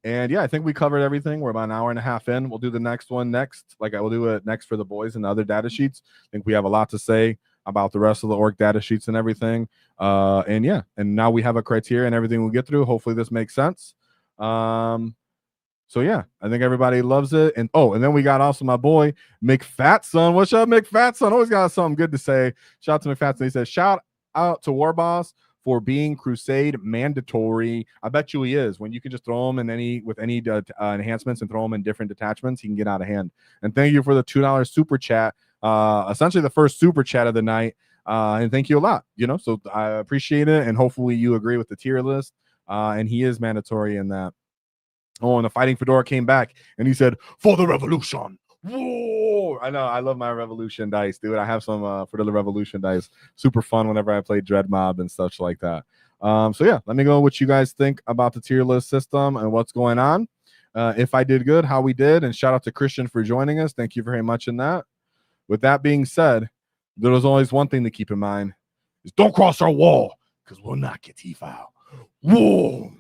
And yeah, I think we covered everything. We're about an hour and a half in. We'll do the next one next. Like I will do it next for the boys and the other data sheets. I think we have a lot to say about the rest of the orc data sheets and everything. And yeah, and now we have a criteria and everything we'll get through. Hopefully this makes sense. So yeah, I think everybody loves it. And and then we got also my boy McFatson. What's up, McFatson? Always got something good to say. Shout out to McFatson. He says, shout out to Warboss for being Crusade mandatory. I bet you he is. When you can just throw him in with any enhancements and throw him in different detachments, he can get out of hand. And thank you for the $2 super chat. Essentially the first super chat of the night. And thank you a lot. So I appreciate it. And hopefully you agree with the tier list. And he is mandatory in that. Oh, and the Fighting Fedora came back and he said, for the revolution. Whoa! I know. I love my revolution dice, dude. I have some for the revolution dice. Super fun whenever I play Dread Mob and such like that. So yeah, let me know what you guys think about the tier list system and what's going on. If I did good, how we did. And shout out to Christian for joining us. Thank you very much in that. With that being said, there was always one thing to keep in mind is don't cross our wall because we'll not get T-File. Whoa!